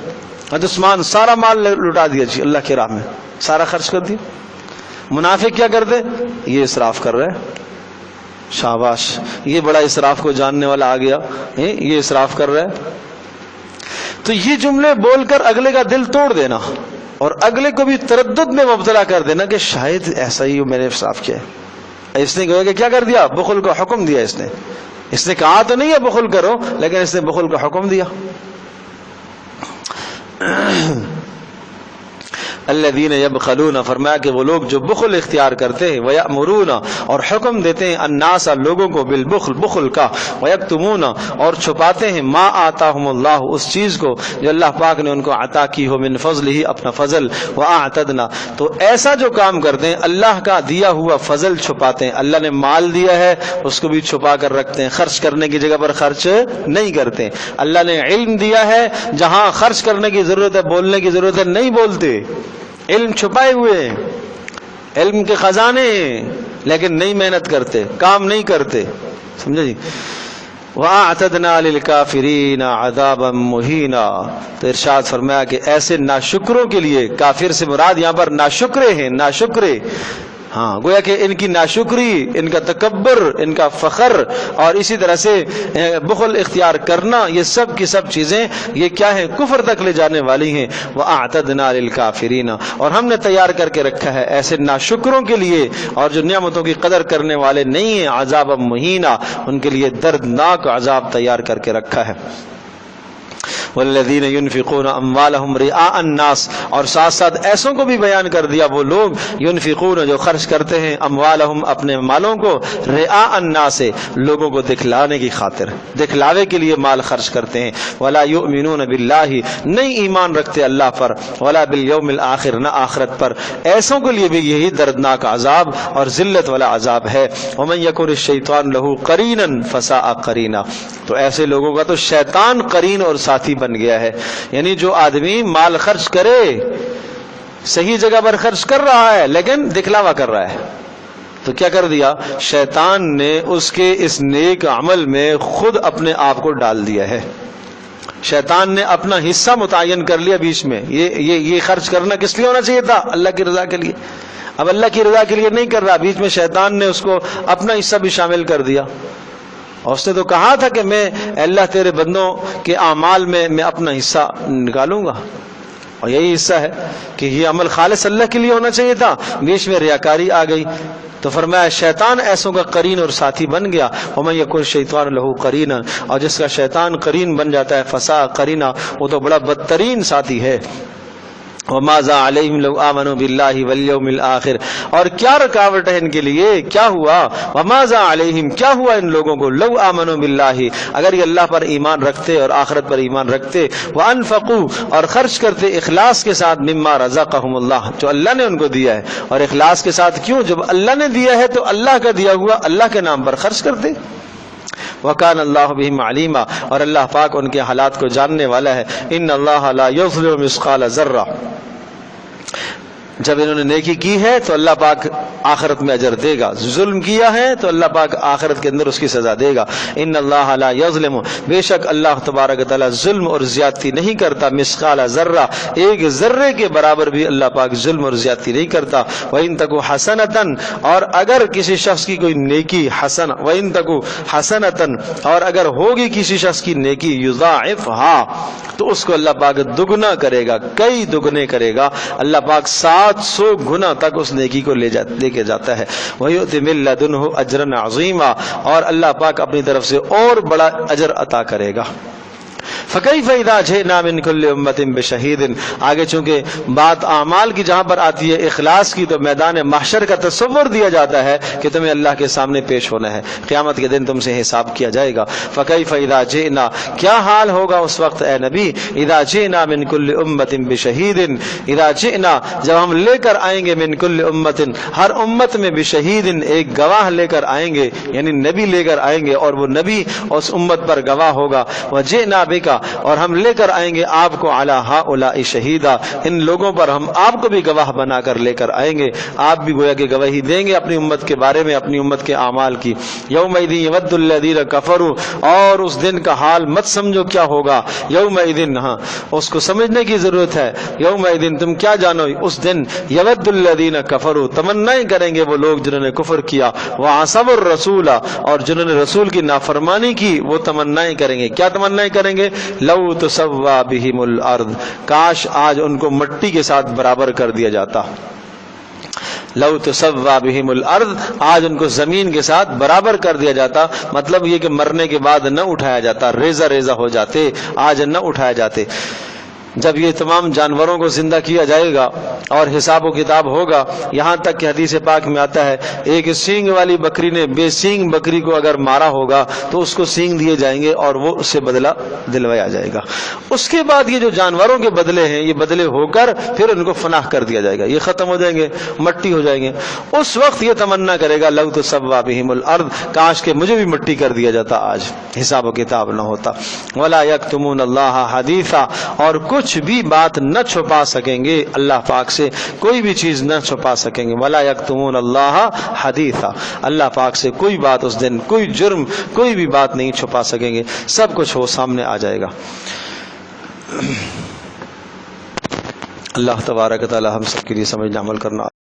Speaker 1: حضرت عثمان سارا مال لٹا دیا جی اللہ کی راہ میں, سارا خرچ کر دیا. منافق کیا کرتے, یہ اسراف کر رہے ہیں, شاباش یہ بڑا اسراف کو جاننے والا آ گیا, یہ اسراف کر رہا ہے. تو یہ جملے بول کر اگلے کا دل توڑ دینا اور اگلے کو بھی تردد میں مبتلا کر دینا کہ شاید ایسا ہی میں نے اسراف کیا ہے. اس نے کہا کہ کیا کر دیا, بخل کا حکم دیا. اس نے کہا تو نہیں ہے بخل کرو, لیکن اس نے بخل کا حکم دیا. الذین یبخلون, فرمایا کہ وہ لوگ جو بخل اختیار کرتے ہیں, ویأمرون, اور حکم دیتے ہیں, الناس, لوگوں کو, بالبخل, بخل کا, ویکتمون, اور چھپاتے ہیں, ما آتاہم اللہ, اس چیز کو جو اللہ پاک نے ان کو عطا کی ہو, من فضلہ, اپنا فضل, واعتدنا, تو ایسا جو کام کرتے ہیں اللہ کا دیا ہوا فضل چھپاتے ہیں. اللہ نے مال دیا ہے اس کو بھی چھپا کر رکھتے ہیں, خرچ کرنے کی جگہ پر خرچ نہیں کرتے. اللہ نے علم دیا ہے, جہاں خرچ کرنے کی ضرورت ہے, بولنے کی ضرورت ہے, نہیں بولتے. علم چھپائے ہوئے ہیں, علم کے خزانے, لیکن نہیں محنت کرتے, کام نہیں کرتے. سمجھے جی. وَأَعْتَدْنَا لِلْكَافِرِينَ عَذَابًا مُهِينًا, تو ارشاد فرمایا کہ ایسے ناشکروں کے لیے, کافر سے مراد یہاں پر ناشکرے ہیں, ناشکرے. ہاں, گویا کہ ان کی ناشکری, ان کا تکبر, ان کا فخر اور اسی طرح سے بخل اختیار کرنا, یہ سب کی سب چیزیں یہ کیا ہیں, کفر تک لے جانے والی ہیں. وَأَعْتَدْنَا لِلْكَافِرِينَ, اور ہم نے تیار کر کے رکھا ہے ایسے ناشکروں کے لیے اور جو نعمتوں کی قدر کرنے والے نہیں ہیں, عذاب مہینہ, ان کے لیے دردناک عذاب تیار کر کے رکھا ہے. والذین ينفقون اموالهم رئاء الناس, اور ساتھ ساتھ ایسوں کو بھی بیان کر دیا, وہ لوگ ينفقون جو خرچ کرتے ہیں, اموالهم اپنے مالوں کو, رئاء الناس لوگوں کو دکھلانے کی خاطر, دکھلاوے کے لیے مال خرچ کرتے ہیں. ولا يؤمنون باللہ, نہیں ایمان رکھتے اللہ پر, ولا بالیوم الاخر, نہ آخرت پر. ایسوں کے لیے بھی یہی دردناک عذاب اور ذلت والا عذاب ہے. ومن یکن الشیطان له قرینا فساء قرینا, تو ایسے لوگوں کا تو شیطان قرین اور ساتھی بن گیا ہے. یعنی جو آدمی مال خرچ کرے صحیح جگہ پر خرچ کر رہا ہے لیکن دکھلاوا کر رہا ہے. تو کیا کر دیا؟ شیطان نے اس کے اس نیک عمل میں خود اپنے آپ کو ڈال دیا ہے. شیطان نے اپنا حصہ متعین کر لیا بیچ میں. یہ خرچ کرنا کس لیے ہونا چاہیے تھا؟ اللہ کی رضا کے لیے. اب اللہ کی رضا کے لیے نہیں کر رہا, بیچ میں شیطان نے اس کو اپنا حصہ بھی شامل کر دیا. اور اس نے تو کہا تھا کہ میں اللہ تیرے بندوں کے اعمال میں اپنا حصہ نکالوں گا, اور یہی حصہ ہے کہ یہ عمل خالص اللہ کے لیے ہونا چاہیے تھا, بیچ میں ریاکاری آ گئی. تو فرمایا شیطان ایسوں کا قرین اور ساتھی بن گیا. وَمَن يَكُنْ الشَّيْطَانُ لَهُ قَرِينًا, اور جس کا شیطان قرین بن جاتا ہے فساء قرینا, وہ تو بڑا بدترین ساتھی ہے. وَمَاذَا عَلَيْهِمْ لَوْ آمَنُوا بِاللَّهِ وَالْيَوْمِ الْآخِرِ, اور کیا رکاوٹ ہے ان کے لیے, کیا ہوا؟ وَمَاذَا عَلَيْهِمْ, کیا ہوا ان لوگوں کو؟ لَوْ آمَنُوا بِاللَّهِ, اگر یہ اللہ پر ایمان رکھتے اور آخرت پر ایمان رکھتے. وَأَنفَقُوا, اور خرچ کرتے اخلاص کے ساتھ, مِمَّا رَزَقَهُمُ اللَّهُ, جو اللہ نے ان کو دیا ہے. اور اخلاص کے ساتھ کیوں؟ جب اللہ نے دیا ہے تو اللہ کا دیا ہوا اللہ کے نام پر خرچ کرتے. وَكَانَ اللَّهُ بِهِمْ عَلِيمًا, اور اللہ پاک ان کے حالات کو جاننے والا ہے. إِنَّ اللَّهَ لَا يُظْلِمُ مِثْقَالَ ذَرَّةٍ, جب انہوں نے نیکی کی ہے تو اللہ پاک آخرت میں اجر دے گا, ظلم کیا ہے تو اللہ پاک آخرت کے اندر اس کی سزا دے گا. ان اللہ لا یظلم, بے شک اللہ تبارک تعالی ظلم اور زیادتی نہیں کرتا. مثقال ذرہ, ایک ذرے کے برابر بھی اللہ پاک ظلم اور زیادتی نہیں کرتا. وَإِن تَكُ حَسَنَةً, اور اگر کسی شخص کی کوئی نیکی حسن, وَإِن تَكُ حَسَنَةً, اور اگر ہوگی کسی شخص کی نیکی, یضاعفها, تو اس کو اللہ پاک دگنا کرے گا, کئی دگنے کرے گا. اللہ پاک 700 گنا تک اس نیکی کو لے کے جاتا ہے. وَيُؤْتِ مِن لَّدُنْهُ أَجْرًا عَظِيمًا, اور اللہ پاک اپنی طرف سے اور بڑا اجر عطا کرے گا. فَكَيْفَ إِذَا جِئْنَا مِن كُلِّ أُمَّةٍ بِشَهِيدٍ, آگے چونکہ بات اعمال کی جہاں پر آتی ہے اخلاص کی, تو میدان محشر کا تصور دیا جاتا ہے کہ تمہیں اللہ کے سامنے پیش ہونا ہے, قیامت کے دن تم سے حساب کیا جائے گا. فَكَيْفَ إِذَا جِئْنَا, کیا حال ہوگا اس وقت اے نبی, إِذَا جِئْنَا مِن كُلِّ أُمَّةٍ بِشَهِيدٍ, إِذَا جِئْنَا, جب ہم لے کر آئیں گے, من كُلِّ أُمَّةٍ, ہر امت میں, بشہید, ایک گواہ لے کر آئیں گے, یعنی نبی لے کر آئیں گے, اور وہ نبی اس امت پر گواہ ہوگا. وَجِئْنَا بِكَ, اور ہم لے کر آئیں گے آپ کو, علی ہؤلاء شہیدا, ان لوگوں پر ہم آپ کو بھی گواہ بنا کر لے کر آئیں گے. آپ بھی گویا کہ گواہی دیں گے اپنی امت کے بارے میں, اپنی امت کے اعمال کی. یومئذ یود الذین کفروا, اور اس دن کا حال مت سمجھو کیا ہوگا. یومئذ, ہاں اس کو سمجھنے کی ضرورت ہے. یومئذ, تم کیا جانو اس دن, یود الذین کفروا, تمنائیں کریں گے وہ لوگ جنہوں نے کفر کیا. وعصوا الرسول, اور جنہوں نے رسول کی نافرمانی کی وہ تمنائیں کریں گے. کیا تمنائیں کریں گے؟ لو تسوا بہم الارض, کاش آج ان کو مٹی کے ساتھ برابر کر دیا جاتا. لو تسوا بہم الارض, آج ان کو زمین کے ساتھ برابر کر دیا جاتا. مطلب یہ کہ مرنے کے بعد نہ اٹھایا جاتا, ریزہ ریزہ ہو جاتے, آج نہ اٹھائے جاتے. جب یہ تمام جانوروں کو زندہ کیا جائے گا اور حساب و کتاب ہوگا, یہاں تک کہ حدیث پاک میں آتا ہے ایک سینگ والی بکری نے بے سینگ بکری کو اگر مارا ہوگا تو اس کو سینگ دیے جائیں گے اور وہ اس سے بدلہ دلوایا جائے گا. اس کے بعد یہ جو جانوروں کے بدلے ہیں, یہ بدلے ہو کر پھر ان کو فناہ کر دیا جائے گا, یہ ختم ہو جائیں گے, مٹی ہو جائیں گے. اس وقت یہ تمنا کرے گا لو تسوا بہم الارض, کاش کہ مجھے بھی مٹی کر دیا جاتا, آج حساب و کتاب نہ ہوتا. ولا یکتمون اللہ حدیثا, اور کچھ بھی بات نہ چھپا سکیں گے اللہ پاک سے, کوئی بھی چیز نہ چھپا سکیں گے. ولا یکتمون اللہ حدیثا, اللہ پاک سے کوئی بات اس دن, کوئی جرم, کوئی بھی بات نہیں چھپا سکیں گے, سب کچھ وہ سامنے آ جائے گا. اللہ تبارک تعالی ہم سب کے لیے سمجھنا عمل کرنا